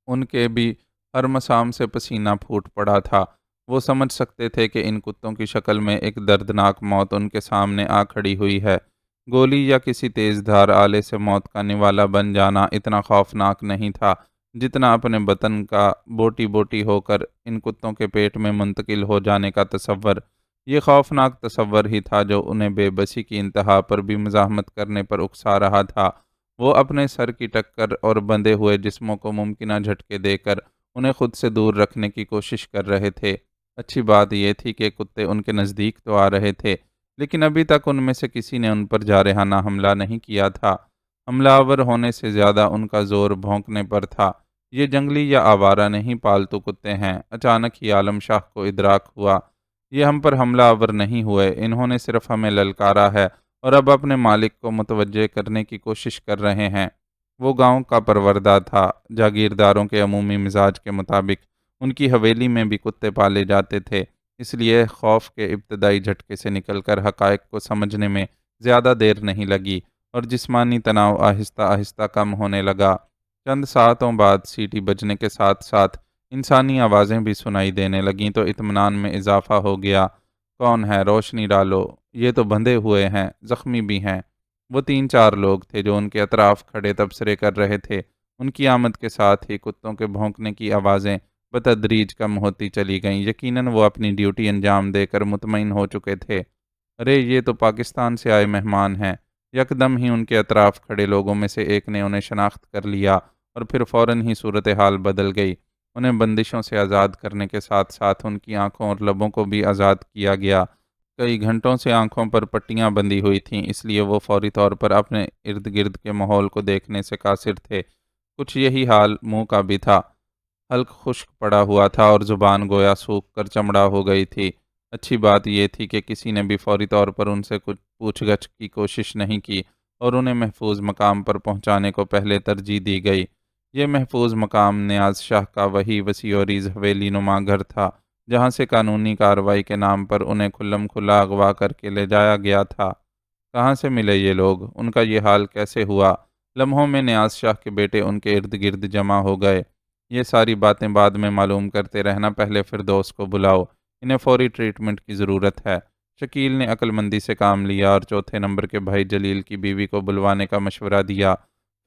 ان کے بھی ہر مسام سے پسینہ پھوٹ پڑا تھا۔ وہ سمجھ سکتے تھے کہ ان کتوں کی شکل میں ایک دردناک موت ان کے سامنے آ کھڑی ہوئی ہے۔ گولی یا کسی تیز دھار آلے سے موت کا نوالا بن جانا اتنا خوفناک نہیں تھا جتنا اپنے وطن کا بوٹی بوٹی ہو کر ان کتوں کے پیٹ میں منتقل ہو جانے کا تصور۔ یہ خوفناک تصور ہی تھا جو انہیں بے بسی کی انتہا پر بھی مزاحمت کرنے پر اکسا رہا تھا۔ وہ اپنے سر کی ٹکر اور بندھے ہوئے جسموں کو ممکنہ جھٹکے دے کر انہیں خود سے دور رکھنے کی کوشش کر رہے تھے۔ اچھی بات یہ تھی کہ کتے ان کے نزدیک تو آ رہے تھے، لیکن ابھی تک ان میں سے کسی نے ان پر جارحانہ حملہ نہیں کیا تھا۔ حملہ آور ہونے سے زیادہ ان کا زور بھونکنے پر تھا۔ یہ جنگلی یا آوارہ نہیں، پالتو کتے ہیں۔ اچانک ہی عالم شاہ کو ادراک ہوا، یہ ہم پر حملہ آور نہیں ہوئے، انہوں نے صرف ہمیں للکارا ہے اور اب اپنے مالک کو متوجہ کرنے کی کوشش کر رہے ہیں۔ وہ گاؤں کا پروردہ تھا، جاگیرداروں کے عمومی مزاج کے مطابق ان کی حویلی میں بھی کتے پالے جاتے تھے، اس لیے خوف کے ابتدائی جھٹکے سے نکل کر حقائق کو سمجھنے میں زیادہ دیر نہیں لگی اور جسمانی تناؤ آہستہ آہستہ کم ہونے لگا۔ چند ساعتوں بعد سیٹی بجنے کے ساتھ ساتھ انسانی آوازیں بھی سنائی دینے لگیں تو اطمینان میں اضافہ ہو گیا۔ کون ہے؟ روشنی ڈالو، یہ تو بندھے ہوئے ہیں، زخمی بھی ہیں۔ وہ 3-4 لوگ تھے جو ان کے اطراف کھڑے تبصرے کر رہے تھے۔ ان کی آمد کے ساتھ ہی کتوں کے بھونکنے کی آوازیں بتدریج کم ہوتی چلی گئیں۔ یقیناً وہ اپنی ڈیوٹی انجام دے کر مطمئن ہو چکے تھے۔ ارے یہ تو پاکستان سے آئے مہمان ہیں۔ یکدم ہی ان کے اطراف کھڑے لوگوں میں سے ایک نے انہیں شناخت کر لیا اور پھر فوراً ہی صورتحال بدل گئی۔ انہیں بندشوں سے آزاد کرنے کے ساتھ ساتھ ان کی آنکھوں اور لبوں کو بھی آزاد کیا گیا۔ کئی گھنٹوں سے آنکھوں پر پٹیاں بندھی ہوئی تھیں، اس لیے وہ فوری طور پر اپنے ارد گرد کے ماحول کو دیکھنے سے قاصر تھے۔ کچھ یہی حال منہ کا بھی تھا۔ حلق خشک پڑا ہوا تھا اور زبان گویا سوکھ کر چمڑا ہو گئی تھی۔ اچھی بات یہ تھی کہ کسی نے بھی فوری طور پر ان سے کچھ پوچھ گچھ کی کوشش نہیں کی اور انہیں محفوظ مقام پر پہنچانے کو پہلے ترجیح دی گئی۔ یہ محفوظ مقام نیاز شاہ کا وہی وسیع و عریض حویلی نما گھر تھا جہاں سے قانونی کارروائی کے نام پر انہیں کھلم کھلا اغوا کر کے لے جایا گیا تھا۔ کہاں سے ملے یہ لوگ؟ ان کا یہ حال کیسے ہوا؟ لمحوں میں نیاز شاہ کے بیٹے ان کے ارد گرد جمع ہو گئے۔ یہ ساری باتیں بعد میں معلوم کرتے رہنا، پہلے فردوس کو بلاؤ، انہیں فوری ٹریٹمنٹ کی ضرورت ہے۔ شکیل نے عقل مندی سے کام لیا اور چوتھے نمبر کے بھائی جلیل کی بیوی کو بلوانے کا مشورہ دیا۔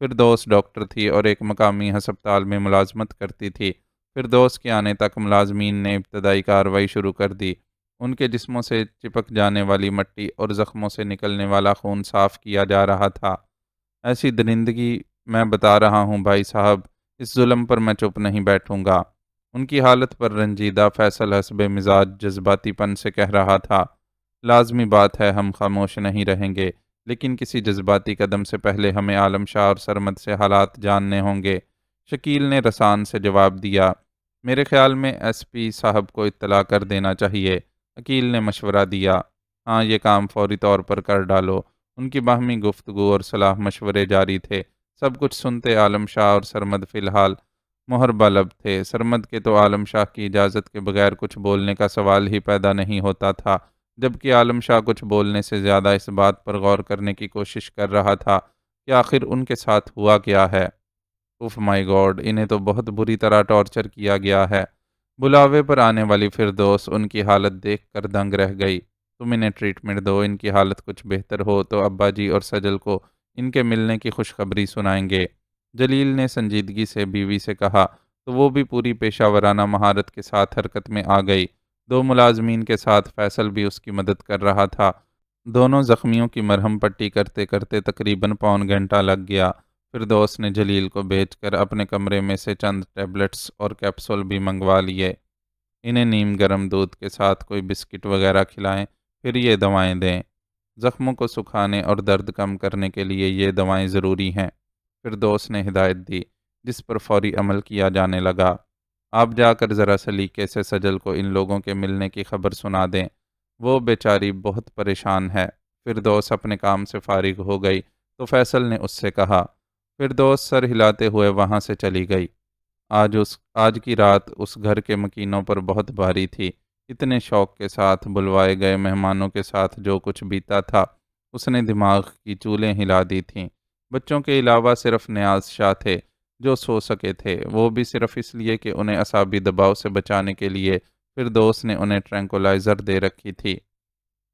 فردوس ڈاکٹر تھی اور ایک مقامی ہسپتال میں ملازمت کرتی تھی۔ فردوس کے آنے تک ملازمین نے ابتدائی کارروائی شروع کر دی۔ ان کے جسموں سے چپک جانے والی مٹی اور زخموں سے نکلنے والا خون صاف کیا جا رہا تھا۔ ایسی درندگی میں بتا رہا ہوں بھائی صاحب، اس ظلم پر میں چپ نہیں بیٹھوں گا۔ ان کی حالت پر رنجیدہ فیصل حسب مزاج جذباتی پن سے کہہ رہا تھا۔ لازمی بات ہے ہم خاموش نہیں رہیں گے، لیکن کسی جذباتی قدم سے پہلے ہمیں عالم شاہ اور سرمد سے حالات جاننے ہوں گے۔ شکیل نے رسان سے جواب دیا۔ میرے خیال میں ایس پی صاحب کو اطلاع کر دینا چاہیے، عقیل نے مشورہ دیا۔ ہاں، یہ کام فوری طور پر کر ڈالو۔ ان کی باہمی گفتگو اور صلاح مشورے جاری تھے۔ سب کچھ سنتے عالم شاہ اور سرمد فی الحال مہربہ لب تھے۔ سرمد کے تو عالم شاہ کی اجازت کے بغیر کچھ بولنے کا سوال ہی پیدا نہیں ہوتا تھا، جبکہ عالم شاہ کچھ بولنے سے زیادہ اس بات پر غور کرنے کی کوشش کر رہا تھا کہ آخر ان کے ساتھ ہوا کیا ہے۔ اف مائی گاڈ، انہیں تو بہت بری طرح ٹارچر کیا گیا ہے۔ بلاوے پر آنے والی فردوس ان کی حالت دیکھ کر دنگ رہ گئی۔ تم انہیں ٹریٹمنٹ دو، ان کی حالت کچھ بہتر ہو تو ابا جی اور سجل کو ان کے ملنے کی خوشخبری سنائیں گے۔ جلیل نے سنجیدگی سے بیوی سے کہا تو وہ بھی پوری پیشہ ورانہ مہارت کے ساتھ حرکت میں آ گئی۔ 2 ملازمین کے ساتھ فیصل بھی اس کی مدد کر رہا تھا۔ دونوں زخمیوں کی مرہم پٹی کرتے کرتے تقریباً پون گھنٹہ لگ گیا۔ فردوس نے جلیل کو بھیج کر اپنے کمرے میں سے چند ٹیبلٹس اور کیپسول بھی منگوا لیے۔ انہیں نیم گرم دودھ کے ساتھ کوئی بسکٹ وغیرہ کھلائیں، پھر یہ دوائیں دیں۔ زخموں کو سکھانے اور درد کم کرنے کے لیے یہ دوائیں ضروری ہیں، فردوس نے ہدایت دی، جس پر فوری عمل کیا جانے لگا۔ آپ جا کر ذرا سلیقے سے سجل کو ان لوگوں کے ملنے کی خبر سنا دیں، وہ بیچاری بہت پریشان ہے۔ فردوس اپنے کام سے فارغ ہو گئی تو فیصل نے اس سے کہا۔ فردوس سر ہلاتے ہوئے وہاں سے چلی گئی۔ آج کی رات اس گھر کے مکینوں پر بہت بھاری تھی۔ اتنے شوق کے ساتھ بلوائے گئے مہمانوں کے ساتھ جو کچھ بیتا تھا، اس نے دماغ کی چولیں ہلا دی تھیں۔ بچوں کے علاوہ صرف نیاز شاہ تھے جو سو سکے تھے، وہ بھی صرف اس لیے کہ انہیں اعصابی دباؤ سے بچانے کے لیے فردوس نے انہیں ٹرینکولائزر دے رکھی تھی۔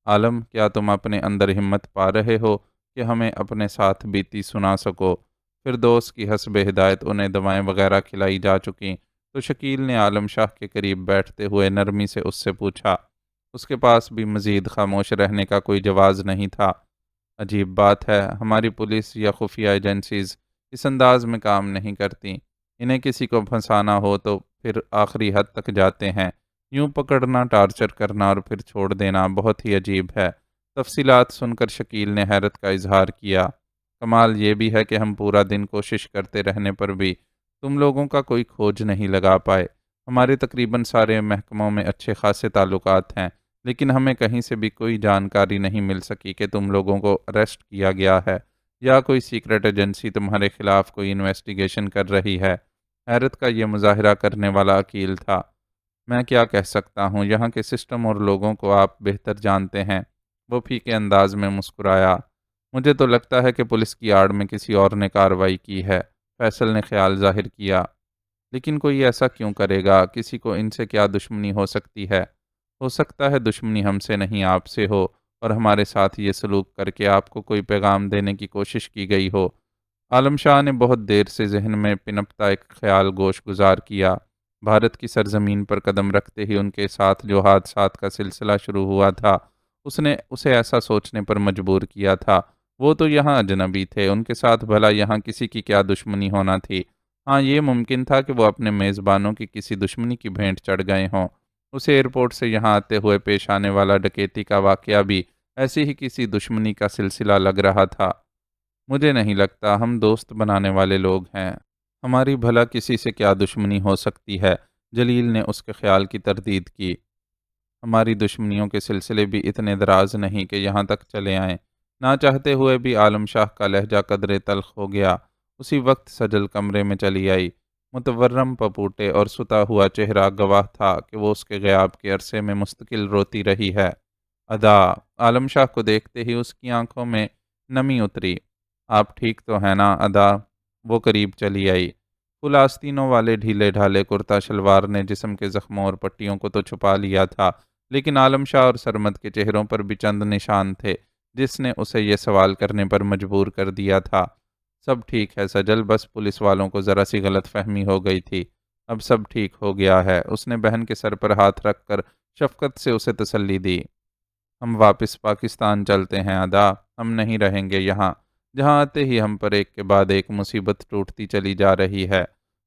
عالم، کیا تم اپنے اندر ہمت پا رہے ہو کہ ہمیں اپنے ساتھ بیتی سنا سکو؟ فردوس کی حسب ہدایت انہیں دوائیں وغیرہ کھلائی جا چکیں تو شکیل نے عالم شاہ کے قریب بیٹھتے ہوئے نرمی سے اس سے پوچھا۔ اس کے پاس بھی مزید خاموش رہنے کا کوئی جواز نہیں تھا۔ عجیب بات ہے، ہماری پولیس یا خفیہ ایجنسیز اس انداز میں کام نہیں کرتی۔ انہیں کسی کو پھنسانا ہو تو پھر آخری حد تک جاتے ہیں۔ یوں پکڑنا، ٹارچر کرنا اور پھر چھوڑ دینا بہت ہی عجیب ہے۔ تفصیلات سن کر شکیل نے حیرت کا اظہار کیا۔ کمال یہ بھی ہے کہ ہم پورا دن کوشش کرتے رہنے پر بھی تم لوگوں کا کوئی کھوج نہیں لگا پائے۔ ہمارے تقریباً سارے محکموں میں اچھے خاصے تعلقات ہیں، لیکن ہمیں کہیں سے بھی کوئی جانکاری نہیں مل سکی کہ تم لوگوں کو اریسٹ کیا گیا ہے۔ یا کوئی سیکرٹ ایجنسی تمہارے خلاف کوئی انویسٹیگیشن کر رہی ہے؟ حیرت کا یہ مظاہرہ کرنے والا عقیل تھا۔ میں کیا کہہ سکتا ہوں، یہاں کے سسٹم اور لوگوں کو آپ بہتر جانتے ہیں۔ وہ پھیکے انداز میں مسکرایا۔ مجھے تو لگتا ہے کہ پولیس کی آڑ میں کسی اور نے کارروائی کی ہے، فیصل نے خیال ظاہر کیا۔ لیکن کوئی ایسا کیوں کرے گا؟ کسی کو ان سے کیا دشمنی ہو سکتی ہے؟ ہو سکتا ہے دشمنی ہم سے نہیں آپ سے ہو، اور ہمارے ساتھ یہ سلوک کر کے آپ کو کوئی پیغام دینے کی کوشش کی گئی ہو۔ عالم شاہ نے بہت دیر سے ذہن میں پنپتا ایک خیال گوش گزار کیا۔ بھارت کی سرزمین پر قدم رکھتے ہی ان کے ساتھ جو حادثات کا سلسلہ شروع ہوا تھا، اس نے اسے ایسا سوچنے پر مجبور کیا تھا۔ وہ تو یہاں اجنبی تھے، ان کے ساتھ بھلا یہاں کسی کی کیا دشمنی ہونا تھی؟ ہاں، یہ ممکن تھا کہ وہ اپنے میزبانوں کی کسی دشمنی کی بھینٹ چڑھ گئے ہوں۔ اسے ایئرپورٹ سے یہاں آتے ہوئے پیش آنے والا ڈکیتی کا واقعہ بھی ایسی ہی کسی دشمنی کا سلسلہ لگ رہا تھا۔ مجھے نہیں لگتا، ہم دوست بنانے والے لوگ ہیں، ہماری بھلا کسی سے کیا دشمنی ہو سکتی ہے؟ جلیل نے اس کے خیال کی تردید کی۔ ہماری دشمنیوں کے سلسلے بھی اتنے دراز نہیں کہ یہاں تک چلے آئیں۔ نہ چاہتے ہوئے بھی عالم شاہ کا لہجہ قدرے تلخ ہو گیا۔ اسی وقت سجل کمرے میں چلی آئی۔ متورم پپوٹے اور ستا ہوا چہرہ گواہ تھا کہ وہ اس کے غیاب کے عرصے میں مستقل روتی رہی ہے۔ ادا، عالم شاہ کو دیکھتے ہی اس کی آنکھوں میں نمی اتری۔ آپ ٹھیک تو ہیں نا ادا؟ وہ قریب چلی آئی۔ فل آستینوں والے ڈھیلے ڈھالے کرتا شلوار نے جسم کے زخموں اور پٹیوں کو تو چھپا لیا تھا، لیکن عالم شاہ اور سرمد کے چہروں پر بھی چند نشان تھے جس نے اسے یہ سوال کرنے پر مجبور کر دیا تھا۔ سب ٹھیک ہے سجل، بس پولیس والوں کو ذرا سی غلط فہمی ہو گئی تھی، اب سب ٹھیک ہو گیا ہے۔ اس نے بہن کے سر پر ہاتھ رکھ کر شفقت سے اسے تسلی دی۔ ہم واپس پاکستان چلتے ہیں ادا، ہم نہیں رہیں گے یہاں۔ جہاں آتے ہی ہم پر ایک کے بعد ایک مصیبت ٹوٹتی چلی جا رہی ہے۔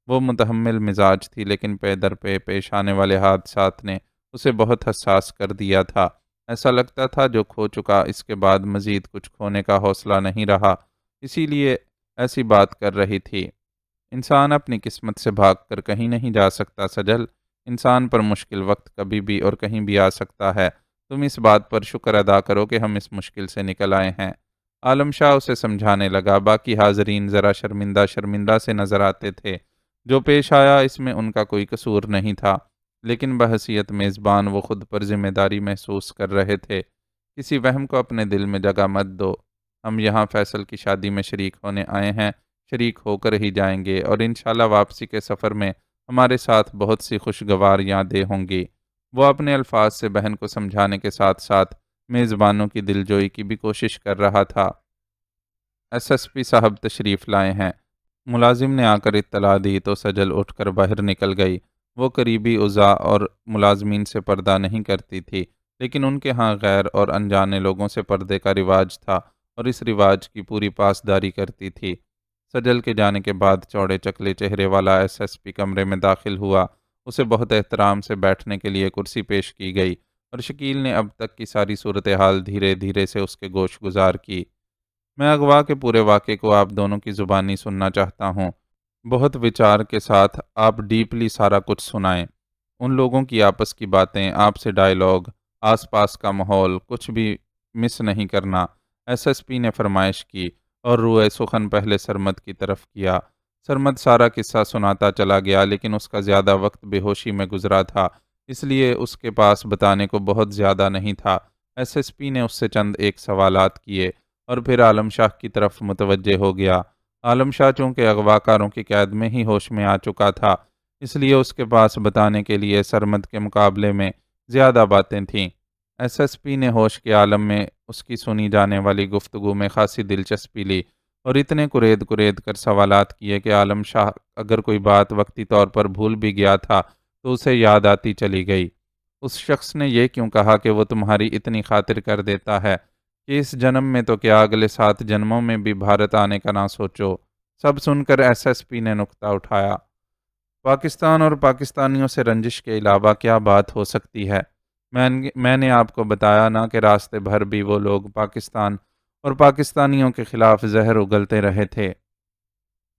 وہ متحمل مزاج تھی، لیکن پے در پہ پیش آنے والے حادثات نے اسے بہت حساس کر دیا تھا۔ ایسا لگتا تھا جو کھو چکا اس کے بعد مزید کچھ کھونے کا حوصلہ نہیں رہا، اسی لیے ایسی بات کر رہی تھی۔ انسان اپنی قسمت سے بھاگ کر کہیں نہیں جا سکتا سجل، انسان پر مشکل وقت کبھی بھی اور کہیں بھی آ سکتا ہے۔ تم اس بات پر شکر ادا کرو کہ ہم اس مشکل سے نکل آئے ہیں۔ عالم شاہ اسے سمجھانے لگا۔ باقی حاضرین ذرا شرمندہ شرمندہ سے نظر آتے تھے۔ جو پیش آیا اس میں ان کا کوئی قصور نہیں تھا، لیکن بحیثیت میزبان وہ خود پر ذمہ داری محسوس کر رہے تھے۔ کسی وہم کو اپنے دل میں جگہ مت دو۔ ہم یہاں فیصل کی شادی میں شریک ہونے آئے ہیں، شریک ہو کر ہی جائیں گے، اور انشاءاللہ واپسی کے سفر میں ہمارے ساتھ بہت سی خوشگوار یادیں ہوں گی۔ وہ اپنے الفاظ سے بہن کو سمجھانے کے ساتھ ساتھ میزبانوں کی دلجوئی کی بھی کوشش کر رہا تھا۔ ایس پی صاحب تشریف لائے ہیں، ملازم نے آ کر اطلاع دی تو سجل اٹھ کر باہر نکل گئی۔ وہ قریبی اعضاء اور ملازمین سے پردہ نہیں کرتی تھی، لیکن ان کے ہاں غیر اور انجانے لوگوں سے پردے کا رواج تھا، اور اس رواج کی پوری پاسداری کرتی تھی۔ سجل کے جانے کے بعد چوڑے چکلے چہرے والا ایس پی کمرے میں داخل ہوا۔ اسے بہت احترام سے بیٹھنے کے لیے کرسی پیش کی گئی، اور شکیل نے اب تک کی ساری صورتحال دھیرے دھیرے سے اس کے گوش گزار کی۔ میں اغوا کے پورے واقعے کو آپ دونوں کی زبانی سننا چاہتا ہوں۔ بہت وچار کے ساتھ آپ ڈیپلی سارا کچھ سنائیں۔ ان لوگوں کی آپس کی باتیں، آپ سے ڈائیلاگ، آس پاس کا ماحول، کچھ بھی مس نہیں کرنا، ایس پی نے فرمائش کی، اور روئے سخن پہلے سرمد کی طرف کیا۔ سرمد سارا قصہ سناتا چلا گیا، لیکن اس کا زیادہ وقت بے ہوشی میں گزرا تھا، اس لیے اس کے پاس بتانے کو بہت زیادہ نہیں تھا۔ ایس پی نے اس سے چند ایک سوالات کیے اور پھر عالم شاہ کی طرف متوجہ ہو گیا۔ عالم شاہ چونکہ اغوا کاروں کی قید میں ہی ہوش میں آ چکا تھا، اس لیے اس کے پاس بتانے کے لیے سرمد کے مقابلے میں زیادہ باتیں تھیں۔ ایس پی نے ہوش کے عالم میں اس کی سنی جانے والی گفتگو میں خاصی دلچسپی لی، اور اتنے کرید کرید کر سوالات کیے کہ عالم شاہ اگر کوئی بات وقتی طور پر بھول بھی گیا تھا تو اسے یاد آتی چلی گئی۔ اس شخص نے یہ کیوں کہا کہ وہ تمہاری اتنی خاطر کر دیتا ہے کہ اس جنم میں تو کیا اگلے 7 جنموں میں بھی بھارت آنے کا نہ سوچو؟ سب سن کر ایس پی نے نکتہ اٹھایا۔ پاکستان اور پاکستانیوں سے رنجش کے علاوہ کیا بات ہو سکتی ہے؟ میں نے آپ کو بتایا نا کہ راستے بھر بھی وہ لوگ پاکستان اور پاکستانیوں کے خلاف زہر اگلتے رہے تھے۔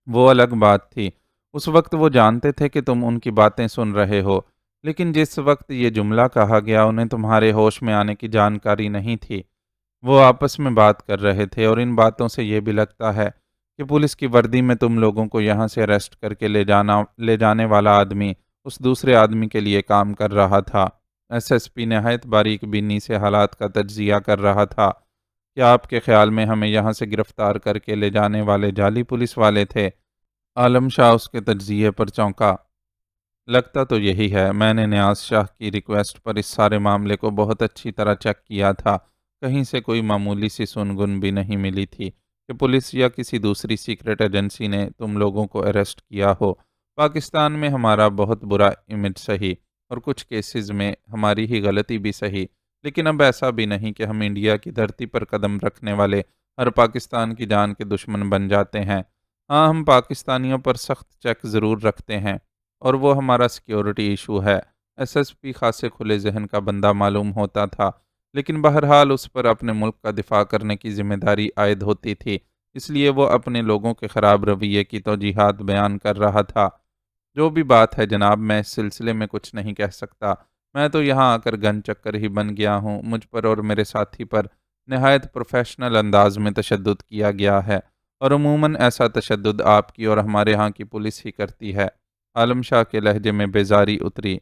وہ الگ بات تھی، اس وقت وہ جانتے تھے کہ تم ان کی باتیں سن رہے ہو، لیکن جس وقت یہ جملہ کہا گیا انہیں تمہارے ہوش میں آنے کی جانکاری نہیں تھی۔ وہ آپس میں بات کر رہے تھے اور ان باتوں سے یہ بھی لگتا ہے کہ پولیس کی وردی میں تم لوگوں کو یہاں سے اریسٹ کر کے لے جانے والا آدمی اس دوسرے آدمی کے لیے کام کر رہا تھا۔ ایس پی نہایت باریک بینی سے حالات کا تجزیہ کر رہا تھا۔ کیا آپ کے خیال میں ہمیں یہاں سے گرفتار کر کے لے جانے والے جعلی پولیس والے تھے؟ عالم شاہ اس کے تجزیے پر چونکا۔ لگتا تو یہی ہے۔ میں نے نیاز شاہ کی ریکویسٹ پر اس سارے معاملے کو بہت اچھی طرح چیک کیا تھا۔ کہیں سے کوئی معمولی سی سنگن بھی نہیں ملی تھی کہ پولیس یا کسی دوسری سیکرٹ ایجنسی نے تم لوگوں کو اریسٹ کیا ہو۔ پاکستان میں ہمارا بہت برا امیج سہی اور کچھ کیسز میں ہماری ہی غلطی بھی سہی، لیکن اب ایسا بھی نہیں کہ ہم انڈیا کی دھرتی پر قدم رکھنے والے ہر پاکستان کی جان کے دشمن بن جاتے ہیں۔ ہاں، ہم پاکستانیوں پر سخت چیک ضرور رکھتے ہیں اور وہ ہمارا سیکیورٹی ایشو ہے۔ ایس پی خاصے کھلے ذہن کا بندہ معلوم ہوتا تھا، لیکن بہرحال اس پر اپنے ملک کا دفاع کرنے کی ذمہ داری عائد ہوتی تھی، اس لیے وہ اپنے لوگوں کے خراب رویے کی توجیہات بیان کر رہا تھا۔ جو بھی بات ہے جناب، میں اس سلسلے میں کچھ نہیں کہہ سکتا۔ میں تو یہاں آ کر گن چکر ہی بن گیا ہوں۔ مجھ پر اور میرے ساتھی پر نہایت پروفیشنل انداز میں تشدد کیا گیا ہے، اور عموماً ایسا تشدد آپ کی اور ہمارے ہاں کی پولیس ہی کرتی ہے۔ عالم شاہ کے لہجے میں بیزاری اتری۔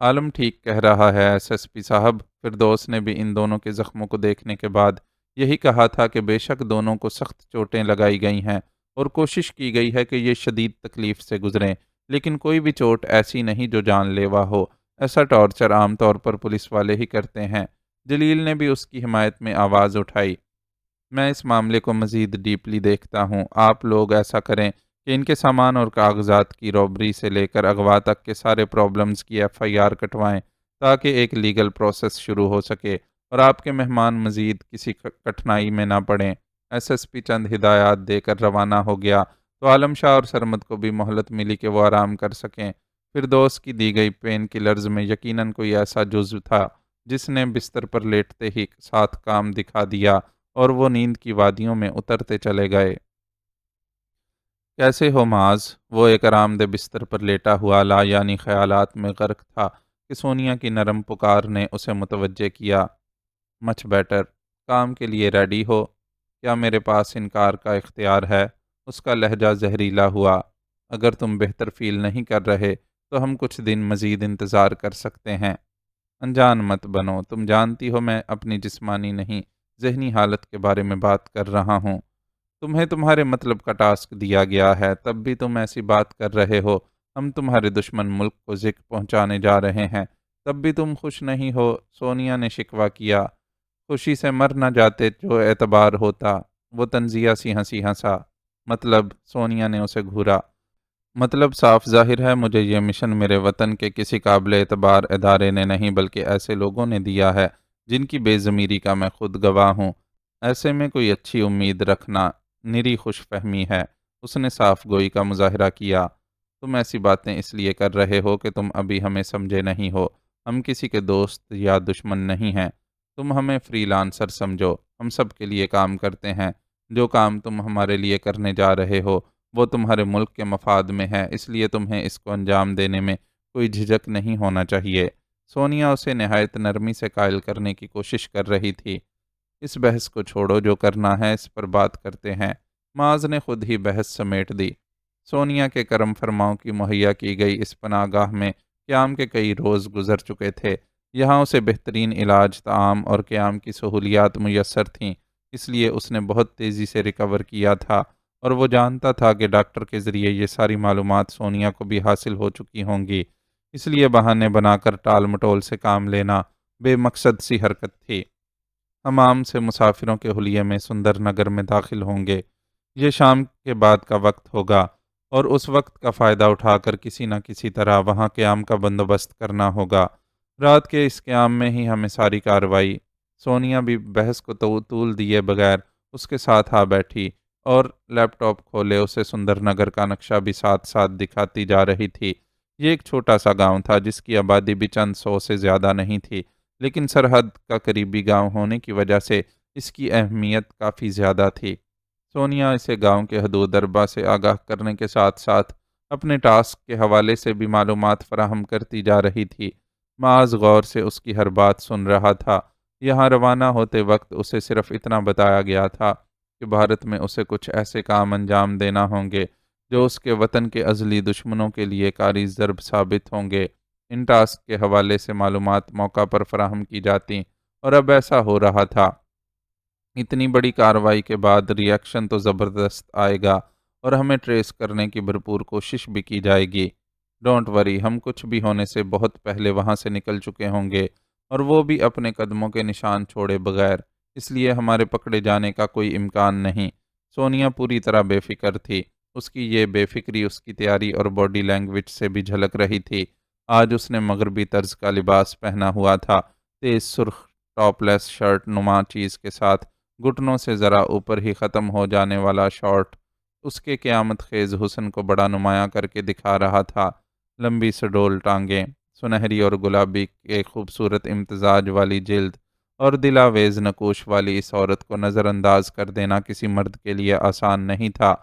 عالم ٹھیک کہہ رہا ہے ایس پی صاحب۔ فردوس نے بھی ان دونوں کے زخموں کو دیکھنے کے بعد یہی کہا تھا کہ بے شک دونوں کو سخت چوٹیں لگائی گئی ہیں اور کوشش کی گئی ہے کہ یہ شدید تکلیف سے گزریں، لیکن کوئی بھی چوٹ ایسی نہیں جو جان لیوا ہو۔ ایسا ٹارچر عام طور پر پولیس والے ہی کرتے ہیں۔ جلیل نے بھی اس کی حمایت میں آواز اٹھائی۔ میں اس معاملے کو مزید ڈیپلی دیکھتا ہوں۔ آپ لوگ ایسا کریں کہ ان کے سامان اور کاغذات کی رابری سے لے کر اغوا تک کے سارے پرابلمز کی FIR کٹوائیں تاکہ ایک لیگل پروسیس شروع ہو سکے اور آپ کے مہمان مزید کسی کٹھنائی میں نہ پڑیں۔ SSP چند ہدایات دے کر روانہ ہو گیا تو عالم شاہ اور سرمد کو بھی مہلت ملی کہ وہ آرام کر سکیں۔ فردوس کی دی گئی پین کلرز میں یقیناً کوئی ایسا جزو تھا جس نے بستر پر لیٹتے ہی ساتھ کام دکھا دیا اور وہ نیند کی وادیوں میں اترتے چلے گئے۔ کیسے ہو معاذ؟ وہ ایک آرام دہ بستر پر لیٹا ہوا لا یعنی خیالات میں غرق تھا کہ سونیا کی نرم پکار نے اسے متوجہ کیا۔ Much better. کام کے لیے ریڈی ہو؟ کیا میرے پاس انکار کا اختیار ہے؟ اس کا لہجہ زہریلا ہوا۔ اگر تم بہتر فیل نہیں کر رہے تو ہم کچھ دن مزید انتظار کر سکتے ہیں۔ انجان مت بنو، تم جانتی ہو میں اپنی جسمانی نہیں ذہنی حالت کے بارے میں بات کر رہا ہوں۔ تمہیں تمہارے مطلب کا ٹاسک دیا گیا ہے، تب بھی تم ایسی بات کر رہے ہو۔ ہم تمہارے دشمن ملک کو ذکر پہنچانے جا رہے ہیں، تب بھی تم خوش نہیں ہو۔ سونیا نے شکوہ کیا۔ خوشی سے مر نہ جاتے جو اعتبار ہوتا۔ وہ طنزیہ سی ہنسی ہنسا۔ مطلب؟ سونیا نے اسے گھورا۔ مطلب صاف ظاہر ہے، مجھے یہ مشن میرے وطن کے کسی قابل اعتبار ادارے نے نہیں بلکہ ایسے لوگوں نے دیا ہے جن کی بے ضمیری کا میں خود گواہ ہوں۔ ایسے میں کوئی اچھی امید رکھنا نری خوش فہمی ہے۔ اس نے صاف گوئی کا مظاہرہ کیا۔ تم ایسی باتیں اس لیے کر رہے ہو کہ تم ابھی ہمیں سمجھے نہیں ہو۔ ہم کسی کے دوست یا دشمن نہیں ہیں۔ تم ہمیں فری لانسر سمجھو۔ ہم سب کے لیے کام کرتے ہیں۔ جو کام تم ہمارے لیے کرنے جا رہے ہو وہ تمہارے ملک کے مفاد میں ہے، اس لیے تمہیں اس کو انجام دینے میں کوئی جھجک نہیں ہونا چاہیے۔ سونیا اسے نہایت نرمی سے قائل کرنے کی کوشش کر رہی تھی۔ اس بحث کو چھوڑو، جو کرنا ہے اس پر بات کرتے ہیں۔ معاذ نے خود ہی بحث سمیٹ دی۔ سونیا کے کرم فرماؤں کی مہیا کی گئی اس پناہ گاہ میں قیام کے کئی روز گزر چکے تھے۔ یہاں اسے بہترین علاج، طعام اور قیام کی سہولیات میسر تھیں، اس لیے اس نے بہت تیزی سے ریکور کیا تھا، اور وہ جانتا تھا کہ ڈاکٹر کے ذریعے یہ ساری معلومات سونیا کو بھی حاصل ہو چکی ہوں گی، اس لیے بہانے بنا کر ٹال مٹول سے کام لینا بے مقصد سی حرکت تھی۔ ہم عام سے مسافروں کے حلیے میں سندر نگر میں داخل ہوں گے۔ یہ شام کے بعد کا وقت ہوگا اور اس وقت کا فائدہ اٹھا کر کسی نہ کسی طرح وہاں قیام کا بندوبست کرنا ہوگا۔ رات کے اس قیام میں ہی ہمیں ساری کارروائی۔ سونیا بھی بحث کو طول دیے بغیر اس کے ساتھ آ بیٹھی اور لیپ ٹاپ کھولے اسے سندر نگر کا نقشہ بھی ساتھ ساتھ دکھاتی جا رہی تھی۔ یہ ایک چھوٹا سا گاؤں تھا جس کی آبادی بھی چند 100 سے زیادہ نہیں تھی، لیکن سرحد کا قریبی گاؤں ہونے کی وجہ سے اس کی اہمیت کافی زیادہ تھی۔ سونیا اسے گاؤں کے حدود اربا سے آگاہ کرنے کے ساتھ ساتھ اپنے ٹاسک کے حوالے سے بھی معلومات فراہم کرتی جا رہی تھی۔ معاذ غور سے اس کی ہر بات سن رہا تھا یہاں روانہ ہوتے وقت اسے صرف اتنا بتایا گیا تھا کہ بھارت میں اسے کچھ ایسے کام انجام دینا ہوں گے جو اس کے وطن کے ازلی دشمنوں کے لیے کاری ضرب ثابت ہوں گے۔ ان ٹاسک کے حوالے سے معلومات موقع پر فراہم کی جاتی، اور اب ایسا ہو رہا تھا۔ اتنی بڑی کارروائی کے بعد ری ایکشن تو زبردست آئے گا، اور ہمیں ٹریس کرنے کی بھرپور کوشش بھی کی جائے گی۔ ڈونٹ وری، ہم کچھ بھی ہونے سے بہت پہلے وہاں سے نکل چکے ہوں گے، اور وہ بھی اپنے قدموں کے نشان چھوڑے بغیر، اس لیے ہمارے پکڑے جانے کا کوئی امکان نہیں۔ سونیا پوری طرح بے فکر تھی۔ اس کی یہ بے فکری اس کی تیاری اور باڈی لینگویج سے بھی جھلک رہی تھی۔ آج اس نے مغربی طرز کا لباس پہنا ہوا تھا، تیز سرخ ٹاپ لیس شرٹ نما چیز کے ساتھ گھٹنوں سے ذرا اوپر ہی ختم ہو جانے والا شارٹ اس کے قیامت خیز حسن کو بڑا نمایاں کر کے دکھا رہا تھا۔ لمبی سڈول ٹانگیں، سنہری اور گلابی کے خوبصورت امتزاج والی جلد اور دلاویز نقوش والی اس عورت کو نظر انداز کر دینا کسی مرد کے لیے آسان نہیں تھا۔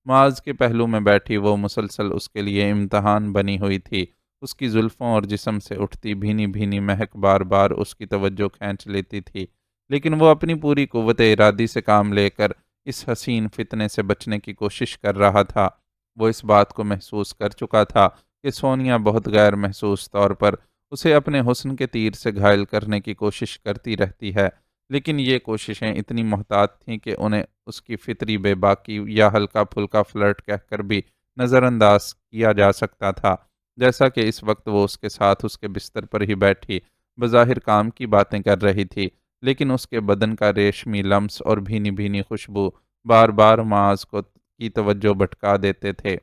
معاذ کے پہلو میں بیٹھی وہ مسلسل اس کے لیے امتحان بنی ہوئی تھی۔ اس کی زلفوں اور جسم سے اٹھتی بھینی بھینی مہک بار بار اس کی توجہ کھینچ لیتی تھی، لیکن وہ اپنی پوری قوت ارادی سے کام لے کر اس حسین فتنے سے بچنے کی کوشش کر رہا تھا۔ وہ اس بات کو محسوس کر چکا تھا کہ سونیا بہت غیر محسوس طور پر اسے اپنے حسن کے تیر سے گھائل کرنے کی کوشش کرتی رہتی ہے، لیکن یہ کوششیں اتنی محتاط تھیں کہ انہیں اس کی فطری بے باکی یا ہلکا پھلکا فلرٹ کہہ کر بھی نظر انداز کیا جا سکتا تھا۔ جیسا کہ اس وقت وہ اس کے ساتھ اس کے بستر پر ہی بیٹھی بظاہر کام کی باتیں کر رہی تھی، لیکن اس کے بدن کا ریشمی لمس اور بھینی بھینی خوشبو بار بار معاذ کو کی توجہ بھٹکا دیتے تھے۔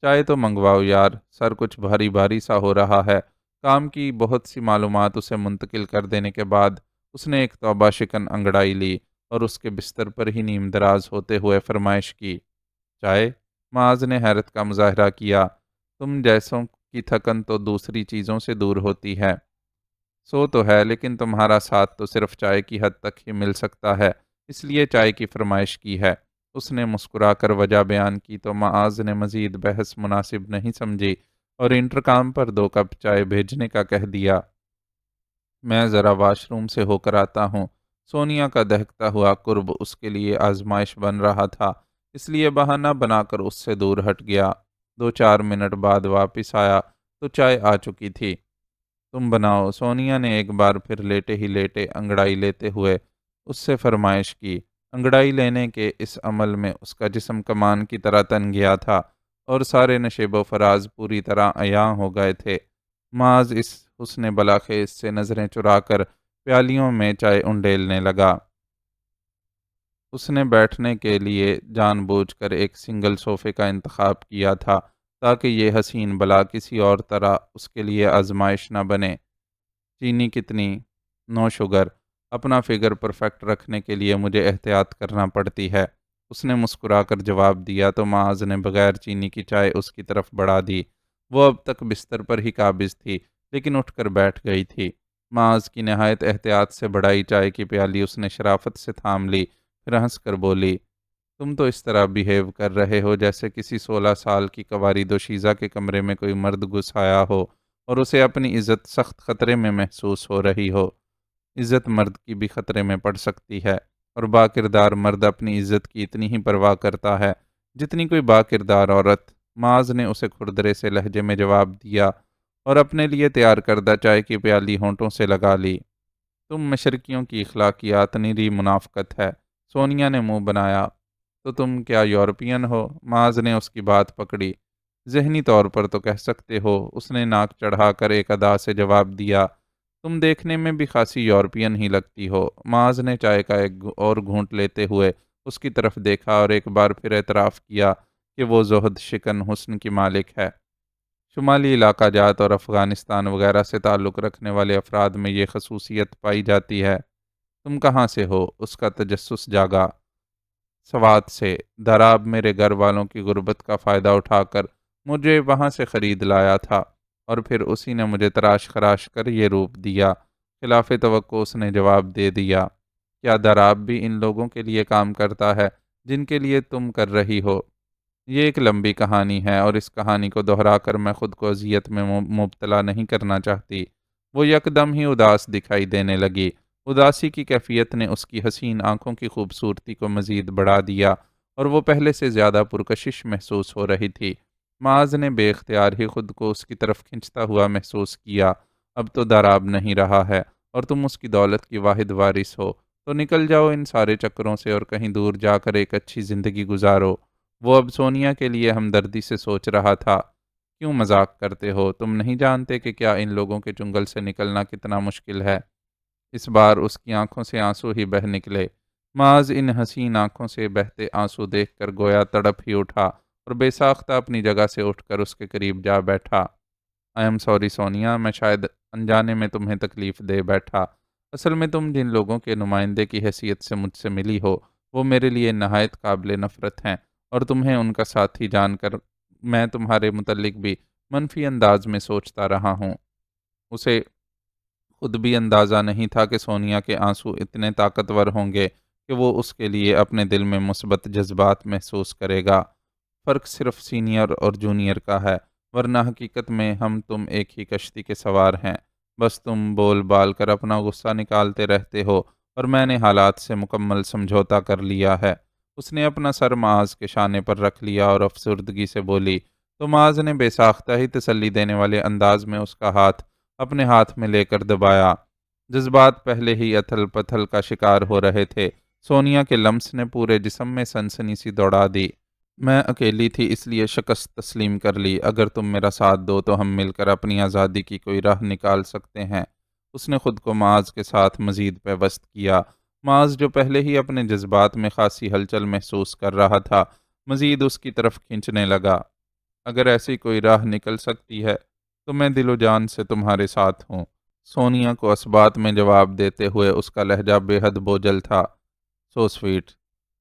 چائے تو منگواؤ یار، سر کچھ بھاری بھاری سا ہو رہا ہے۔ کام کی بہت سی معلومات اسے منتقل کر دینے کے بعد اس نے ایک توبہ شکن انگڑائی لی اور اس کے بستر پر ہی نیم دراز ہوتے ہوئے فرمائش کی، چائے؟ معاذ نے حیرت کا مظاہرہ کیا۔ تم جیسوں کی تھکن تو دوسری چیزوں سے دور ہوتی ہے۔ سو تو ہے، لیکن تمہارا ساتھ تو صرف چائے کی حد تک ہی مل سکتا ہے، اس لیے چائے کی فرمائش کی ہے۔ اس نے مسکرا کر وجہ بیان کی تو معاذ نے مزید بحث مناسب نہیں سمجھی اور انٹرکام پر 2 کپ چائے بھیجنے کا کہہ دیا۔ میں ذرا واش روم سے ہو کر آتا ہوں۔ سونیا کا دہکتا ہوا قرب اس کے لیے آزمائش بن رہا تھا، اس لیے بہانہ بنا کر اس سے دور ہٹ گیا۔ 2-4 منٹ بعد واپس آیا تو چائے آ چکی تھی۔ تم بناؤ، سونیا نے ایک بار پھر لیٹے ہی لیٹے انگڑائی لیتے ہوئے اس سے فرمائش کی۔ انگڑائی لینے کے اس عمل میں اس کا جسم کمان کی طرح تن گیا تھا اور سارے نشیب و فراز پوری طرح عیاں ہو گئے تھے۔ معاذ اس حسن بلاخیز سے نظریں چرا کر پیالیوں میں چائے انڈیلنے لگا۔ اس نے بیٹھنے کے لیے جان بوجھ کر ایک سنگل صوفے کا انتخاب کیا تھا تاکہ یہ حسین بلا کسی اور طرح اس کے لیے آزمائش نہ بنے۔ چینی کتنی؟ No sugar. اپنا فگر پرفیکٹ رکھنے کے لیے مجھے احتیاط کرنا پڑتی ہے، اس نے مسکرا کر جواب دیا تو معاذ نے بغیر چینی کی چائے اس کی طرف بڑھا دی۔ وہ اب تک بستر پر ہی قابض تھی، لیکن اٹھ کر بیٹھ گئی تھی۔ معاذ کی نہایت احتیاط سے بڑھائی چائے کی پیالی اس نے شرافت سے تھام لی، پھر ہنس کر بولی، تم تو اس طرح بیہیو کر رہے ہو جیسے کسی 16 سال کی کنواری دوشیزہ کے کمرے میں کوئی مرد گھس آیا ہو اور اسے اپنی عزت سخت خطرے میں محسوس ہو رہی ہو۔ عزت مرد کی بھی خطرے میں پڑ سکتی ہے، اور باکردار مرد اپنی عزت کی اتنی ہی پرواہ کرتا ہے جتنی کوئی باکردار عورت۔ معاذ نے اسے کھردرے سے لہجے میں جواب دیا اور اپنے لیے تیار کردہ چائے کی پیالی ہونٹوں سے لگا لی۔ تم مشرقیوں کی اخلاقیات نیری منافقت ہے، سونیا نے منہ بنایا۔ تو تم کیا یورپین ہو؟ معاذ نے اس کی بات پکڑی۔ ذہنی طور پر تو کہہ سکتے ہو، اس نے ناک چڑھا کر ایک ادا سے جواب دیا۔ تم دیکھنے میں بھی خاصی یورپین ہی لگتی ہو۔ معاذ نے چائے کا ایک اور گھونٹ لیتے ہوئے اس کی طرف دیکھا اور ایک بار پھر اعتراف کیا کہ وہ زہد شکن حسن کی مالک ہے۔ شمالی علاقہ جات اور افغانستان وغیرہ سے تعلق رکھنے والے افراد میں یہ خصوصیت پائی جاتی ہے۔ تم کہاں سے ہو؟ اس کا تجسس جاگا۔ سوات سے۔ دراب میرے گھر والوں کی غربت کا فائدہ اٹھا کر مجھے وہاں سے خرید لایا تھا، اور پھر اسی نے مجھے تراش خراش کر یہ روپ دیا۔ خلاف توقع اس نے جواب دے دیا، کیا دراب بھی ان لوگوں کے لیے کام کرتا ہے جن کے لیے تم کر رہی ہو؟ یہ ایک لمبی کہانی ہے، اور اس کہانی کو دہرا کر میں خود کو اذیت میں مبتلا نہیں کرنا چاہتی۔ وہ یکدم ہی اداس دکھائی دینے لگی اداسی کی کیفیت نے اس کی حسین آنکھوں کی خوبصورتی کو مزید بڑھا دیا اور وہ پہلے سے زیادہ پرکشش محسوس ہو رہی تھی۔ معاذ نے بے اختیار ہی خود کو اس کی طرف کھنچتا ہوا محسوس کیا۔ اب تو دراب نہیں رہا ہے اور تم اس کی دولت کی واحد وارث ہو، تو نکل جاؤ ان سارے چکروں سے اور کہیں دور جا کر ایک اچھی زندگی گزارو۔ وہ اب سونیا کے لیے ہمدردی سے سوچ رہا تھا۔ کیوں مذاق کرتے ہو؟ تم نہیں جانتے کہ کیا ان لوگوں کے چنگل سے نکلنا کتنا مشکل ہے؟ اس بار اس کی آنکھوں سے آنسو ہی بہہ نکلے۔ معاذ ان حسین آنکھوں سے بہتے آنسو دیکھ کر گویا تڑپ ہی اٹھا اور بے ساختہ اپنی جگہ سے اٹھ کر اس کے قریب جا بیٹھا۔ آئی ایم سوری سونیا، میں شاید انجانے میں تمہیں تکلیف دے بیٹھا۔ اصل میں تم جن لوگوں کے نمائندے کی حیثیت سے مجھ سے ملی ہو، وہ میرے لیے نہایت قابل نفرت ہیں، اور تمہیں ان کا ساتھی جان کر میں تمہارے متعلق بھی منفی انداز میں سوچتا رہا ہوں۔ اسے خود بھی اندازہ نہیں تھا کہ سونیا کے آنسو اتنے طاقتور ہوں گے کہ وہ اس کے لیے اپنے دل میں مثبت جذبات محسوس کرے گا۔ فرق صرف سینئر اور جونیئر کا ہے، ورنہ حقیقت میں ہم تم ایک ہی کشتی کے سوار ہیں۔ بس تم بول بال کر اپنا غصہ نکالتے رہتے ہو اور میں نے حالات سے مکمل سمجھوتا کر لیا ہے۔ اس نے اپنا سر معاذ کے شانے پر رکھ لیا اور افسردگی سے بولی، تو معاذ نے بے ساختہ ہی تسلی دینے والے انداز میں اس کا ہاتھ اپنے ہاتھ میں لے کر دبایا۔ جذبات پہلے ہی اتھل پتھل کا شکار ہو رہے تھے۔ سونیا کے لمس نے پورے جسم میں سنسنی سی دوڑا دی۔ میں اکیلی تھی اس لیے شکست تسلیم کر لی، اگر تم میرا ساتھ دو تو ہم مل کر اپنی آزادی کی کوئی راہ نکال سکتے ہیں۔ اس نے خود کو معاذ کے ساتھ مزید پیوست کیا۔ معاذ جو پہلے ہی اپنے جذبات میں خاصی ہلچل محسوس کر رہا تھا، مزید اس کی طرف کھنچنے لگا۔ اگر ایسی کوئی راہ نکل سکتی ہے تو میں دل و جان سے تمہارے ساتھ ہوں۔ سونیا کو اسبات میں جواب دیتے ہوئے اس کا لہجہ بے حد بوجھل تھا۔ سو سویٹ،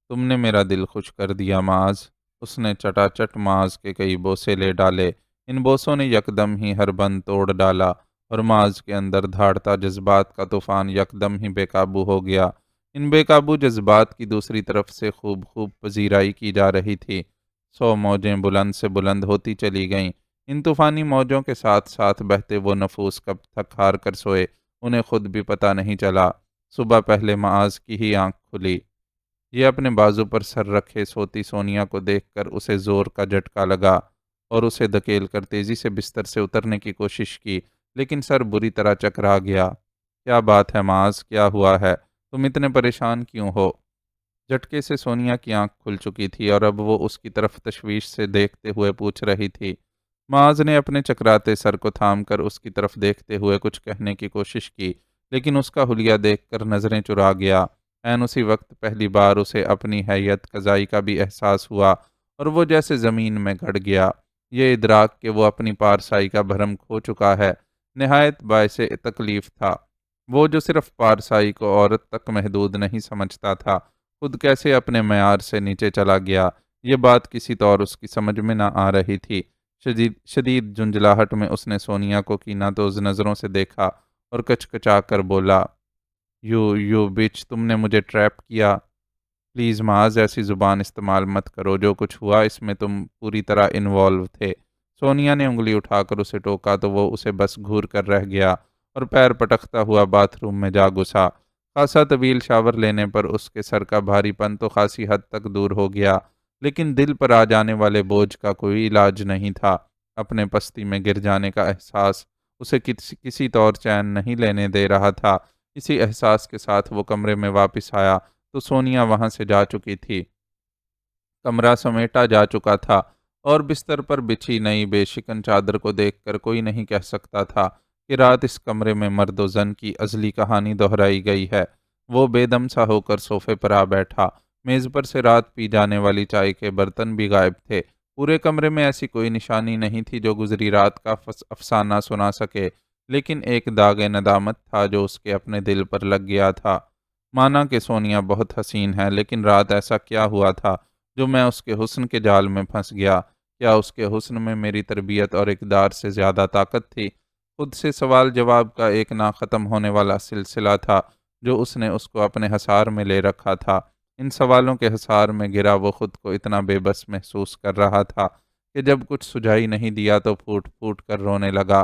تم نے میرا دل خوش کر دیا معاذ۔ اس نے چٹا چٹ معاذ کے کئی بوسے لے ڈالے۔ ان بوسوں نے یکدم ہی ہر بند توڑ ڈالا اور معاذ کے اندر دھاڑتا جذبات کا طوفان یکدم ہی بے قابو ہو گیا۔ ان بے قابو جذبات کی دوسری طرف سے خوب خوب پذیرائی کی جا رہی تھی۔ 100 موجیں بلند سے بلند ہوتی چلی گئیں۔ ان طوفانی موجوں کے ساتھ ساتھ بہتے وہ نفوس کب تک ہار کر سوئے، انہیں خود بھی پتہ نہیں چلا۔ صبح پہلے معاذ کی ہی آنکھ کھلی۔ یہ اپنے بازو پر سر رکھے سوتی سونیا کو دیکھ کر اسے زور کا جھٹکا لگا اور اسے دھکیل کر تیزی سے بستر سے اترنے کی کوشش کی، لیکن سر بری طرح چکرا گیا۔ کیا بات ہے معاذ، کیا ہوا ہے؟ تم اتنے پریشان کیوں ہو؟ جھٹکے سے سونیا کی آنکھ کھل چکی تھی اور اب وہ اس کی طرف تشویش سے دیکھتے ہوئے پوچھ رہی تھی۔ معاذ نے اپنے چکراتے سر کو تھام کر اس کی طرف دیکھتے ہوئے کچھ کہنے کی کوشش کی، لیکن اس کا حلیہ دیکھ کر نظریں چرا گیا۔ عین اسی وقت پہلی بار اسے اپنی حیت قضائی کا بھی احساس ہوا اور وہ جیسے زمین میں گڑ گیا۔ یہ ادراک کہ وہ اپنی پارسائی کا بھرم کھو چکا ہے، نہایت باعث تکلیف تھا۔ وہ جو صرف پارسائی کو عورت تک محدود نہیں سمجھتا تھا، خود کیسے اپنے معیار سے نیچے چلا گیا، یہ بات کسی طور اس کی سمجھ میں نہ آ رہی تھی۔ شدید جھنجھلاہٹ میں اس نے سونیا کو کینہ نظروں سے دیکھا اور کچکچا کر بولا، یو بچ، تم نے مجھے ٹریپ کیا۔ پلیز معاذ، ایسی زبان استعمال مت کرو، جو کچھ ہوا اس میں تم پوری طرح انوالو تھے۔ سونیا نے انگلی اٹھا کر اسے ٹوکا تو وہ اسے بس گھور کر رہ گیا اور پیر پٹکتا ہوا باتھ روم میں جا گھسا۔ خاصا طویل شاور لینے پر اس کے سر کا بھاری پن تو خاصی حد تک دور ہو گیا، لیکن دل پر آ جانے والے بوجھ کا کوئی علاج نہیں تھا۔ اپنے پستی میں گر جانے کا احساس اسے کسی طور چین نہیں لینے دے رہا تھا۔ اسی احساس کے ساتھ وہ کمرے میں واپس آیا تو سونیا وہاں سے جا چکی تھی۔ کمرہ سمیٹا جا چکا تھا اور بستر پر بچھی نئی بے شکن چادر کو دیکھ کر کوئی نہیں کہہ سکتا تھا کہ رات اس کمرے میں مرد و زن کی ازلی کہانی دہرائی گئی ہے۔ وہ بے دم سا ہو کر صوفے پر آ بیٹھا۔ میز پر سے رات پی جانے والی چائے کے برتن بھی غائب تھے۔ پورے کمرے میں ایسی کوئی نشانی نہیں تھی جو گزری رات کا افسانہ سنا سکے، لیکن ایک داغ ندامت تھا جو اس کے اپنے دل پر لگ گیا تھا۔ مانا کہ سونیا بہت حسین ہے، لیکن رات ایسا کیا ہوا تھا جو میں اس کے حسن کے جال میں پھنس گیا؟ کیا اس کے حسن میں میری تربیت اور اقدار سے زیادہ طاقت تھی؟ خود سے سوال جواب کا ایک نہ ختم ہونے والا سلسلہ تھا جو اس نے اس کو اپنے حصار میں لے رکھا تھا۔ ان سوالوں کے حصار میں گرا وہ خود کو اتنا بے بس محسوس کر رہا تھا کہ جب کچھ سجھائی نہیں دیا تو پھوٹ پھوٹ کر رونے لگا۔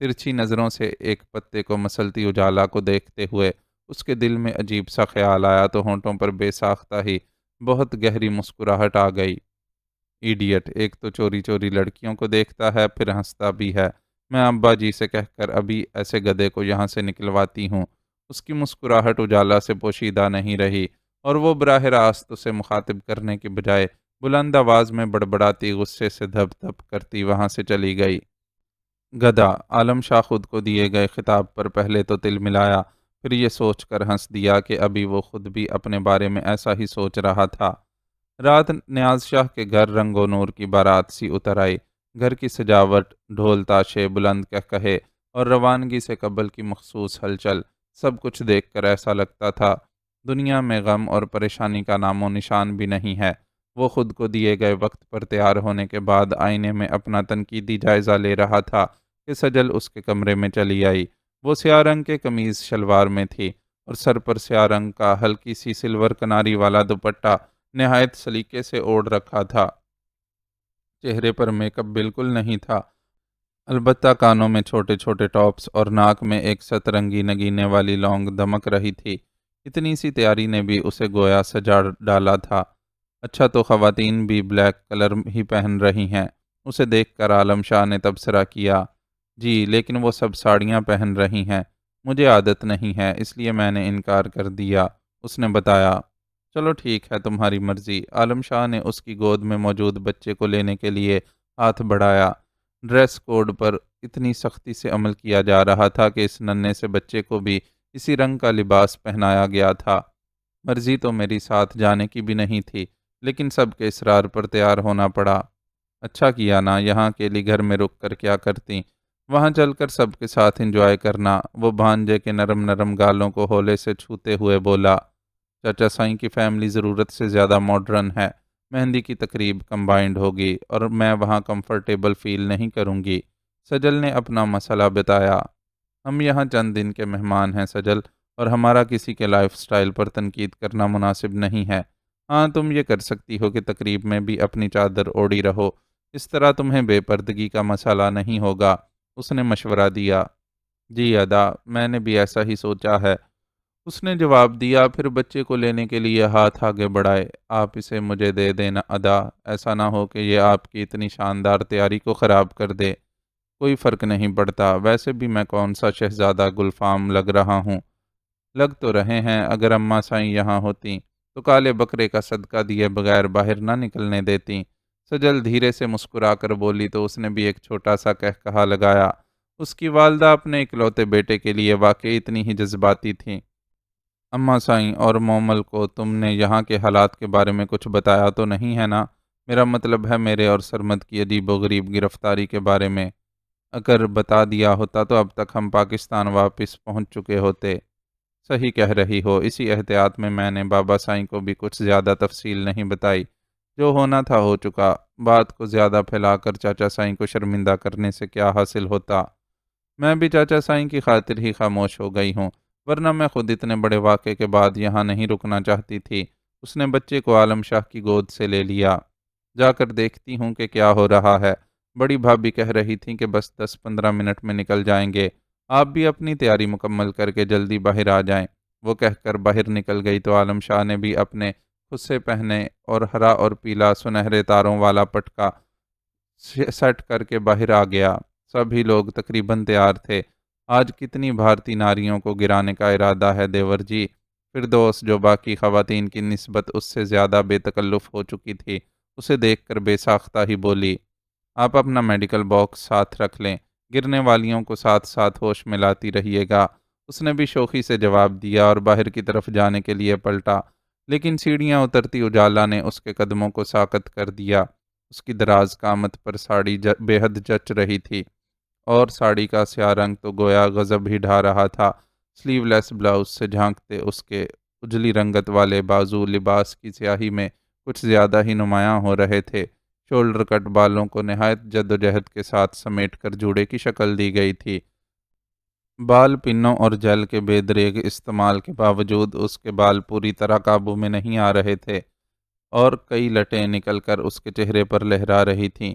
ترچھی نظروں سے ایک پتے کو مسلتی اجالا کو دیکھتے ہوئے اس کے دل میں عجیب سا خیال آیا تو ہونٹوں پر بے ساختہ ہی بہت گہری مسکراہٹ آ گئی۔ ایڈیٹ، ایک تو چوری چوری لڑکیوں کو دیکھتا ہے پھر ہنستا بھی ہے۔ میں ابا جی سے کہہ کر ابھی ایسے گدھے کو یہاں سے نکلواتی ہوں۔ اس کی مسکراہٹ اجالا سے پوشیدہ نہیں رہی اور وہ براہ راست اسے مخاطب کرنے کے بجائے بلند آواز میں بڑبڑاتی غصے سے دھپ دھپ کرتی وہاں سے چلی گئی۔ گدھا! عالم شاہ خود کو دیے گئے خطاب پر پہلے تو تل ملایا، پھر یہ سوچ کر ہنس دیا کہ ابھی وہ خود بھی اپنے بارے میں ایسا ہی سوچ رہا تھا۔ رات نیاز شاہ کے گھر رنگ و نور کی بارات سی اتر آئی۔ گھر کی سجاوٹ، ڈھول تاشے، بلند کہے اور روانگی سے قبل کی مخصوص ہلچل، سب کچھ دیکھ کر ایسا لگتا تھا دنیا میں غم اور پریشانی کا نام و نشان بھی نہیں ہے۔ وہ خود کو دیے گئے وقت پر تیار ہونے کے بعد آئینے میں اپنا تنقیدی جائزہ لے رہا تھا کہ سجل اس کے کمرے میں چلی آئی۔ وہ سیاہ رنگ کے قمیض شلوار میں تھی اور سر پر سیاہ رنگ کا ہلکی سی سلور کناری والا دوپٹہ نہایت سلیقے سے اوڑھ رکھا تھا۔ چہرے پر میک اپ بالکل نہیں تھا، البتہ کانوں میں چھوٹے چھوٹے ٹاپس اور ناک میں ایک سترنگی نگینے والی لونگ دمک رہی تھی۔ اتنی سی تیاری نے بھی اسے گویا سجا ڈالا تھا۔ اچھا تو خواتین بھی بلیک کلر ہی پہن رہی ہیں۔ اسے دیکھ کر عالم شاہ نے تبصرہ کیا، جی لیکن وہ سب ساڑیاں پہن رہی ہیں، مجھے عادت نہیں ہے اس لیے میں نے انکار کر دیا۔ اس نے بتایا، چلو ٹھیک ہے تمہاری مرضی۔ عالم شاہ نے اس کی گود میں موجود بچے کو لینے کے لیے ہاتھ بڑھایا۔ ڈریس کوڈ پر اتنی سختی سے عمل کیا جا رہا تھا کہ اس ننھے سے بچے کو بھی اسی رنگ کا لباس پہنایا گیا تھا۔ مرضی تو میری ساتھ جانے کی بھی نہیں تھی، لیکن سب کے اصرار پر تیار ہونا پڑا۔ اچھا کیا نا، یہاں اکیلی گھر میں رک کر کیا کرتی، وہاں چل کر سب کے ساتھ انجوائے کرنا۔ وہ بھانجے کے نرم نرم گالوں کو ہولے سے چھوتے ہوئے بولا، چاچا سائیں کی فیملی ضرورت سے زیادہ ماڈرن ہے، مہندی کی تقریب کمبائنڈ ہوگی اور میں وہاں کمفرٹیبل فیل نہیں کروں گی۔ سجل نے اپنا مسئلہ بتایا، ہم یہاں چند دن کے مہمان ہیں سجل، اور ہمارا کسی کے لائف سٹائل پر تنقید کرنا مناسب نہیں ہے۔ ہاں تم یہ کر سکتی ہو کہ تقریب میں بھی اپنی چادر اوڑھی رہو، اس طرح تمہیں بے پردگی کا مسئلہ نہیں ہوگا۔ اس نے مشورہ دیا۔ جی ادا، میں نے بھی ایسا ہی سوچا ہے، اس نے جواب دیا، پھر بچے کو لینے کے لیے ہاتھ آگے بڑھائے۔ آپ اسے مجھے دے دینا ادا، ایسا نہ ہو کہ یہ آپ کی اتنی شاندار تیاری کو خراب کر دے۔ کوئی فرق نہیں پڑتا، ویسے بھی میں کون سا شہزادہ گلفام لگ رہا ہوں۔ لگ تو رہے ہیں، اگر اماں سائیں یہاں ہوتیں تو کالے بکرے کا صدقہ دیے بغیر باہر نہ نکلنے دیتی۔ سجل دھیرے سے مسکرا کر بولی تو اس نے بھی ایک چھوٹا سا کہا لگایا۔ اس کی والدہ اپنے اکلوتے بیٹے کے لیے واقعی اتنی ہی جذباتی تھیں۔ اماں سائیں اور مومل کو تم نے یہاں کے حالات کے بارے میں کچھ بتایا تو نہیں ہے نا؟ میرا مطلب ہے میرے اور سرمد کی عجیب و غریب گرفتاری کے بارے میں۔ اگر بتا دیا ہوتا تو اب تک ہم پاکستان واپس پہنچ چکے ہوتے۔ صحیح کہہ رہی ہو، اسی احتیاط میں نے بابا سائیں کو بھی کچھ زیادہ تفصیل نہیں بتائی۔ جو ہونا تھا ہو چکا، بات کو زیادہ پھیلا کر چاچا سائیں کو شرمندہ کرنے سے کیا حاصل ہوتا۔ میں بھی چاچا سائیں کی خاطر ہی خاموش ہو گئی ہوں، ورنہ میں خود اتنے بڑے واقعے کے بعد یہاں نہیں رکنا چاہتی تھی۔ اس نے بچے کو عالم شاہ کی گود سے لے لیا۔ جا کر دیکھتی ہوں کہ کیا ہو رہا ہے۔ بڑی بھابھی کہہ رہی تھیں کہ بس 10-15 منٹ میں نکل جائیں گے، آپ بھی اپنی تیاری مکمل کر کے جلدی باہر آ جائیں۔ وہ کہہ کر باہر نکل گئی تو عالم شاہ نے بھی اپنے خود سے پہنے اور ہرا اور پیلا سنہرے تاروں والا پٹکا سیٹ کر کے باہر آ گیا۔ سبھی لوگ تقریباً تیار تھے۔ آج کتنی بھارتی ناریوں کو گرانے کا ارادہ ہے دیور جی؟ فردوس، جو باقی خواتین کی نسبت اس سے زیادہ بے تکلف ہو چکی تھی، اسے دیکھ کر بے ساختہ ہی بولی، آپ اپنا میڈیکل باکس ساتھ رکھ لیں، گرنے والیوں کو ساتھ ساتھ ہوش میں لاتی رہیے گا۔ اس نے بھی شوخی سے جواب دیا اور باہر کی طرف جانے کے لیے پلٹا، لیکن سیڑھیاں اترتی اجالا نے اس کے قدموں کو ساکت کر دیا۔ اس کی دراز قامت پر ساڑی بے حد جچ رہی تھی، اور ساڑی کا سیاہ رنگ تو گویا غضب ہی ڈھا رہا تھا۔ سلیو لیس بلاؤز سے جھانکتے اس کے اجلی رنگت والے بازو لباس کی سیاہی میں کچھ زیادہ ہی نمایاں ہو رہے تھے۔ شولڈر کٹ بالوں کو نہایت جدوجہد کے ساتھ سمیٹ کر جوڑے کی شکل دی گئی تھی۔ بال پنوں اور جیل کے بے دریغ استعمال کے باوجود اس کے بال پوری طرح قابو میں نہیں آ رہے تھے اور کئی لٹیں نکل کر اس کے چہرے پر لہرا رہی تھیں۔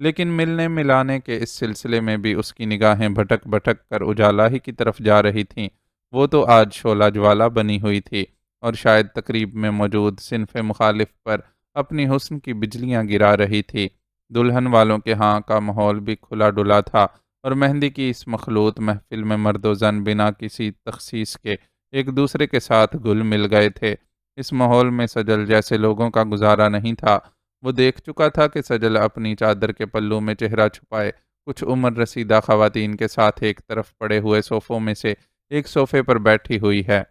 لیکن ملنے ملانے کے اس سلسلے میں بھی اس کی نگاہیں بھٹک بھٹک کر اجالا ہی کی طرف جا رہی تھیں۔ وہ تو آج شعلہ جوالا بنی ہوئی تھی اور شاید تقریب میں موجود صنف مخالف پر اپنی حسن کی بجلیاں گرا رہی تھی۔ دلہن والوں کے ہاں کا ماحول بھی کھلا ڈلا تھا اور مہندی کی اس مخلوط محفل میں مرد و زن بنا کسی تخصیص کے ایک دوسرے کے ساتھ گل مل گئے تھے۔ اس ماحول میں سجل جیسے لوگوں کا گزارا نہیں تھا۔ وہ دیکھ چکا تھا کہ سجل اپنی چادر کے پلوں میں چہرہ چھپائے کچھ عمر رسیدہ خواتین کے ساتھ ایک طرف پڑے ہوئے صوفوں میں سے ایک صوفے پر بیٹھی ہوئی ہے۔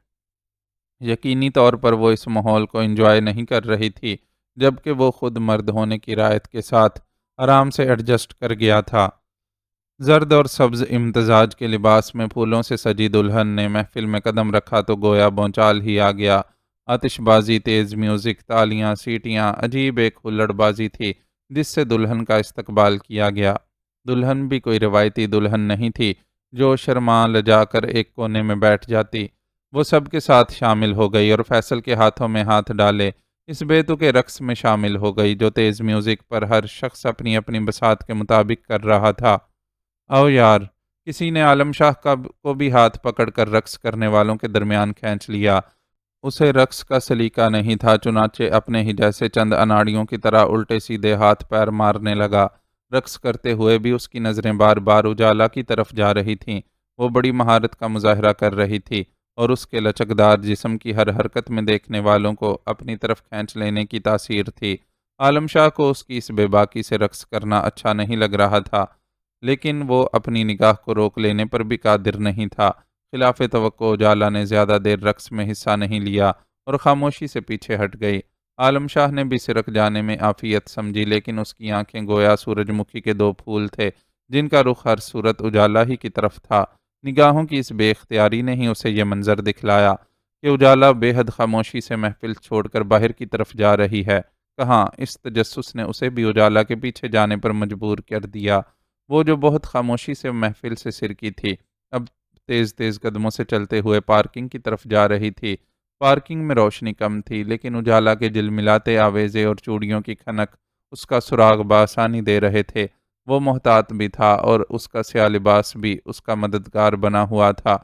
یقینی طور پر وہ اس ماحول کو انجوائے نہیں کر رہی تھی، جبکہ وہ خود مرد ہونے کی رعایت کے ساتھ آرام سے ایڈجسٹ کر گیا تھا۔ زرد اور سبز امتزاج کے لباس میں پھولوں سے سجی دلہن نے محفل میں قدم رکھا تو گویا بونچال ہی آ گیا۔ آتش بازی، تیز میوزک، تالیاں، سیٹیاں، عجیب ایک ہلڑ بازی تھی جس سے دلہن کا استقبال کیا گیا۔ دلہن بھی کوئی روایتی دلہن نہیں تھی جو شرما لجا کر ایک کونے میں بیٹھ جاتی۔ وہ سب کے ساتھ شامل ہو گئی اور فیصل کے ہاتھوں میں ہاتھ ڈالے اس بیتو کے رقص میں شامل ہو گئی جو تیز میوزک پر ہر شخص اپنی اپنی بساط کے مطابق کر رہا تھا۔ او یار، کسی نے عالم شاہ کو بھی ہاتھ پکڑ کر رقص کرنے والوں کے درمیان کھینچ لیا۔ اسے رقص کا سلیقہ نہیں تھا، چنانچہ اپنے ہی جیسے چند اناڑیوں کی طرح الٹے سیدھے ہاتھ پیر مارنے لگا۔ رقص کرتے ہوئے بھی اس کی نظریں بار بار اجالا کی طرف جا رہی تھیں۔ وہ بڑی مہارت کا مظاہرہ کر رہی تھی اور اس کے لچکدار جسم کی ہر حرکت میں دیکھنے والوں کو اپنی طرف کھینچ لینے کی تاثیر تھی۔ عالم شاہ کو اس کی اس بے باکی سے رقص کرنا اچھا نہیں لگ رہا تھا، لیکن وہ اپنی نگاہ کو روک لینے پر بھی قادر نہیں تھا۔ خلاف توقع اجالا نے زیادہ دیر رقص میں حصہ نہیں لیا اور خاموشی سے پیچھے ہٹ گئی۔ عالم شاہ نے بھی سرک جانے میں عافیت سمجھی، لیکن اس کی آنکھیں گویا سورج مکھی کے دو پھول تھے جن کا رخ ہر صورت اجالا ہی کی طرف تھا۔ نگاہوں کی اس بے اختیاری نے ہی اسے یہ منظر دکھلایا کہ اجالا بے حد خاموشی سے محفل چھوڑ کر باہر کی طرف جا رہی ہے۔ کہاں اس تجسس نے اسے بھی اجالا کے پیچھے جانے پر مجبور کر دیا۔ وہ جو بہت خاموشی سے محفل سے سرکی تھی، اب تیز تیز قدموں سے چلتے ہوئے پارکنگ کی طرف جا رہی تھی۔ پارکنگ میں روشنی کم تھی، لیکن اجالا کے جلملاتے آویزے اور چوڑیوں کی کھنک اس کا سراغ بآسانی دے رہے تھے۔ وہ محتاط بھی تھا اور اس کا سیاہ لباس بھی اس کا مددگار بنا ہوا تھا،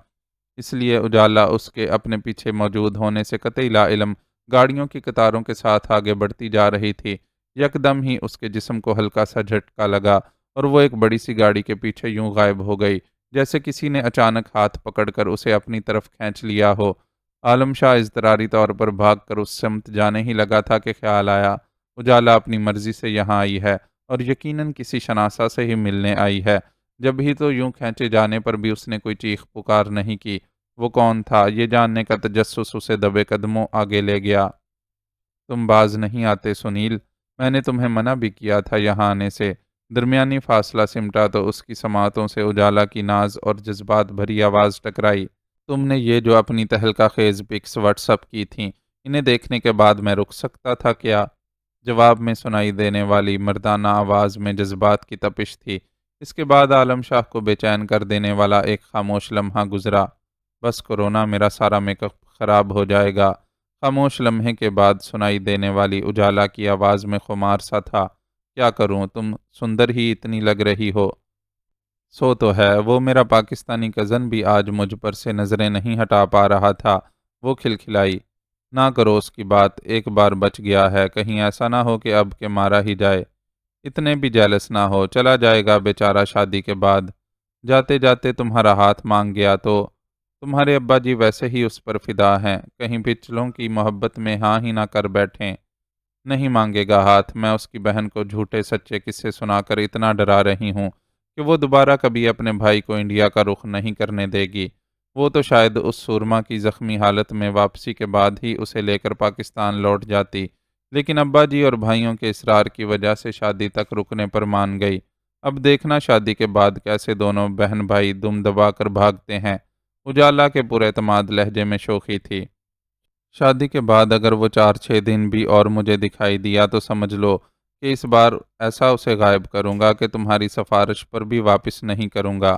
اس لیے اجالا اس کے اپنے پیچھے موجود ہونے سے قطعی لا علم گاڑیوں کی قطاروں کے ساتھ آگے بڑھتی جا رہی تھی۔ یکدم ہی اس کے جسم کو ہلکا سا جھٹکا لگا اور وہ ایک بڑی سی گاڑی کے پیچھے یوں غائب ہو گئی جیسے کسی نے اچانک ہاتھ پکڑ کر اسے اپنی طرف کھینچ لیا ہو۔ عالم شاہ اضطراری طور پر بھاگ کر اس سمت جانے ہی لگا تھا کہ خیال آیا، اجالا اپنی مرضی سے یہاں آئی ہے اور یقیناً کسی شناسا سے ہی ملنے آئی ہے۔ جب ہی تو یوں کھینچے جانے پر بھی اس نے کوئی چیخ پکار نہیں کی۔ وہ کون تھا یہ جاننے کا تجسس اسے دبے قدموں آگے لے گیا۔ تم باز نہیں آتے سنیل، میں نے تمہیں منع بھی کیا تھا یہاں آنے سے۔ درمیانی فاصلہ سمٹا تو اس کی سماعتوں سے اجالا کی ناز اور جذبات بھری آواز ٹکرائی۔ تم نے یہ جو اپنی تہلکہ خیز پکس واٹس اپ کی تھیں، انہیں دیکھنے کے بعد میں رک سکتا تھا کیا؟ جواب میں سنائی دینے والی مردانہ آواز میں جذبات کی تپش تھی۔ اس کے بعد عالم شاہ کو بے چین کر دینے والا ایک خاموش لمحہ گزرا۔ بس کرو نا، میرا سارا میک اپ خراب ہو جائے گا۔ خاموش لمحے کے بعد سنائی دینے والی اجالا کی آواز میں خمار سا تھا۔ کیا کروں، تم سندر ہی اتنی لگ رہی ہو۔ سو تو ہے، وہ میرا پاکستانی کزن بھی آج مجھ پر سے نظریں نہیں ہٹا پا رہا تھا۔ وہ کھلکھلائی۔ نہ کرو اس کی بات، ایک بار بچ گیا ہے، کہیں ایسا نہ ہو کہ اب کے مارا ہی جائے۔ اتنے بھی جیلس نہ ہو، چلا جائے گا بیچارہ شادی کے بعد۔ جاتے جاتے تمہارا ہاتھ مانگ گیا تو تمہارے ابا جی ویسے ہی اس پر فدا ہیں، کہیں پچھلوں کی محبت میں ہاں ہی نہ کر بیٹھیں۔ نہیں مانگے گا ہاتھ، میں اس کی بہن کو جھوٹے سچے قصے سنا کر اتنا ڈرا رہی ہوں کہ وہ دوبارہ کبھی اپنے بھائی کو انڈیا کا رخ نہیں کرنے دے گی۔ وہ تو شاید اس سورما کی زخمی حالت میں واپسی کے بعد ہی اسے لے کر پاکستان لوٹ جاتی، لیکن ابا جی اور بھائیوں کے اصرار کی وجہ سے شادی تک رکنے پر مان گئی۔ اب دیکھنا شادی کے بعد کیسے دونوں بہن بھائی دم دبا کر بھاگتے ہیں۔ اجالا کے پر اعتماد لہجے میں شوخی تھی۔ شادی کے بعد اگر وہ 4-6 دن بھی اور مجھے دکھائی دیا تو سمجھ لو کہ اس بار ایسا اسے غائب کروں گا کہ تمہاری سفارش پر بھی واپس نہیں کروں گا۔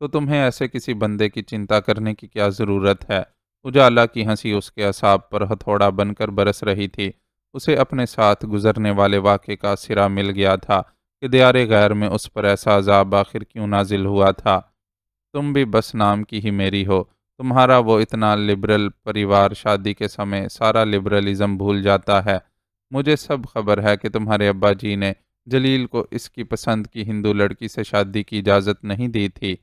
تو تمہیں ایسے کسی بندے کی چنتا کرنے کی کیا ضرورت ہے؟ اجالا کی ہنسی اس کے اعصاب پر ہتھوڑا بن کر برس رہی تھی۔ اسے اپنے ساتھ گزرنے والے واقعے کا سرا مل گیا تھا کہ دیار غیر میں اس پر ایسا عذاب آخر کیوں نازل ہوا تھا۔ تم بھی بس نام کی ہی میری ہو۔ تمہارا وہ اتنا لبرل پریوار شادی کے سمے سارا لبرلزم بھول جاتا ہے۔ مجھے سب خبر ہے کہ تمہارے ابا جی نے جلیل کو اس کی پسند کی ہندو لڑکی سے شادی کی اجازت نہیں دی تھی۔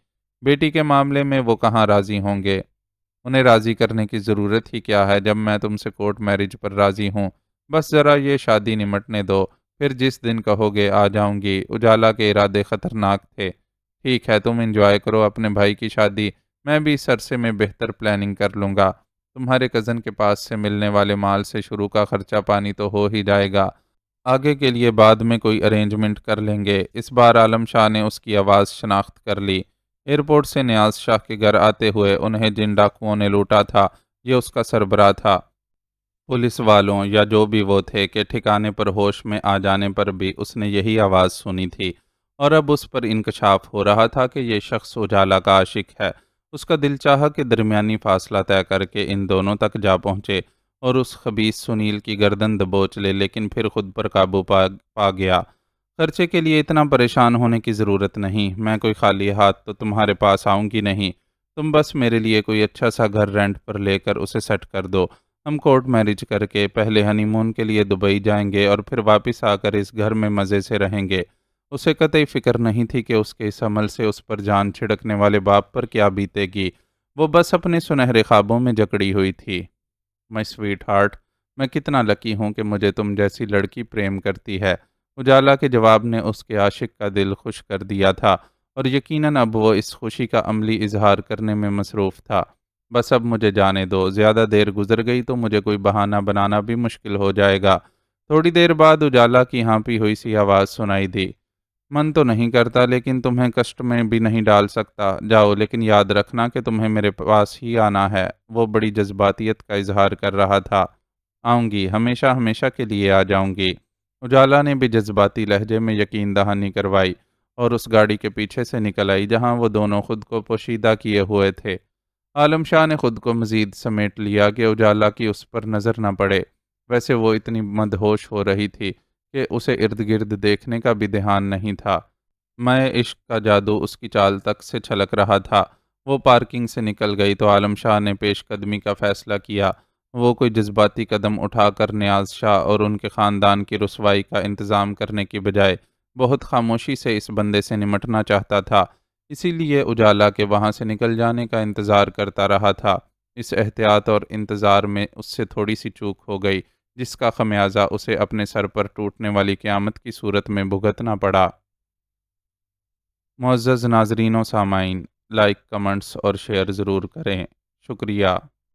بیٹی کے معاملے میں وہ کہاں راضی ہوں گے؟ انہیں راضی کرنے کی ضرورت ہی کیا ہے جب میں تم سے کورٹ میرج پر راضی ہوں؟ بس ذرا یہ شادی نمٹنے دو، پھر جس دن کہو گے آ جاؤں گی۔ اجالا کے ارادے خطرناک تھے۔ ٹھیک ہے، تم انجوائے کرو اپنے بھائی کی شادی، میں بھی اس عرصے میں بہتر پلاننگ کر لوں گا۔ تمہارے کزن کے پاس سے ملنے والے مال سے شروع کا خرچہ پانی تو ہو ہی جائے گا، آگے کے لیے بعد میں کوئی ارینجمنٹ کر لیں گے۔ اس بار عالم شاہ نے اس کی آواز شناخت کر لی۔ ایئرپورٹ سے نیاز شاہ کے گھر آتے ہوئے انہیں جن ڈاکوؤں نے لوٹا تھا، یہ اس کا سربراہ تھا۔ پولیس والوں یا جو بھی وہ تھے کہ ٹھکانے پر ہوش میں آ جانے پر بھی اس نے یہی آواز سنی تھی، اور اب اس پر انکشاف ہو رہا تھا کہ یہ شخص اجالا کا عاشق ہے۔ اس کا دل چاہا کہ درمیانی فاصلہ طے کر کے ان دونوں تک جا پہنچے اور اس خبیث سنیل کی گردن دبوچ لے، لیکن پھر خود پر قابو پا گیا۔ خرچے کے لیے اتنا پریشان ہونے کی ضرورت نہیں، میں کوئی خالی ہاتھ تو تمہارے پاس آؤں گی نہیں۔ تم بس میرے لیے کوئی اچھا سا گھر رینٹ پر لے کر اسے سیٹ کر دو۔ ہم کورٹ میرج کر کے پہلے ہنی مون کے لیے دبئی جائیں گے اور پھر واپس آ کر اس گھر میں مزے سے رہیں گے۔ اسے قطعی فکر نہیں تھی کہ اس کے اس عمل سے اس پر جان چھڑکنے والے باپ پر کیا بیتے گی۔ وہ بس اپنے سنہرے خوابوں میں جکڑی ہوئی تھی۔ مائی سویٹ ہارٹ، میں کتنا لکی ہوں کہ مجھے تم جیسی لڑکی پریم کرتی ہے۔ اجالا کے جواب نے اس کے عاشق کا دل خوش کر دیا تھا، اور یقیناً اب وہ اس خوشی کا عملی اظہار کرنے میں مصروف تھا۔ بس اب مجھے جانے دو، زیادہ دیر گزر گئی تو مجھے کوئی بہانہ بنانا بھی مشکل ہو جائے گا۔ تھوڑی دیر بعد اجالا کی ہانپی ہوئی سی آواز سنائی دی۔ من تو نہیں کرتا لیکن تمہیں کشٹ میں بھی نہیں ڈال سکتا۔ جاؤ، لیکن یاد رکھنا کہ تمہیں میرے پاس ہی آنا ہے۔ وہ بڑی جذباتیت کا اظہار کر رہا تھا۔ آؤں گی، ہمیشہ ہمیشہ کے لیے آ جاؤں گی۔ اجالا نے بھی جذباتی لہجے میں یقین دہانی کروائی اور اس گاڑی کے پیچھے سے نکل آئی جہاں وہ دونوں خود کو پوشیدہ کیے ہوئے تھے۔ عالم شاہ نے خود کو مزید سمیٹ لیا کہ اجالا کی اس پر نظر نہ پڑے۔ ویسے وہ اتنی مدہوش ہو رہی تھی کہ اسے ارد گرد دیکھنے کا بھی دھیان نہیں تھا۔ میں عشق کا جادو اس کی چال تک سے چھلک رہا تھا۔ وہ پارکنگ سے نکل گئی تو عالم شاہ نے پیش قدمی کا فیصلہ کیا۔ وہ کوئی جذباتی قدم اٹھا کر نیاز شاہ اور ان کے خاندان کی رسوائی کا انتظام کرنے کی بجائے بہت خاموشی سے اس بندے سے نمٹنا چاہتا تھا۔ اسی لیے اجالا کے وہاں سے نکل جانے کا انتظار کرتا رہا تھا۔ اس احتیاط اور انتظار میں اس سے تھوڑی سی چوک ہو گئی، جس کا خمیازہ اسے اپنے سر پر ٹوٹنے والی قیامت کی صورت میں بھگتنا پڑا۔ معزز ناظرین و سامعین، لائک، کمنٹس اور شیئر ضرور کریں۔ شکریہ۔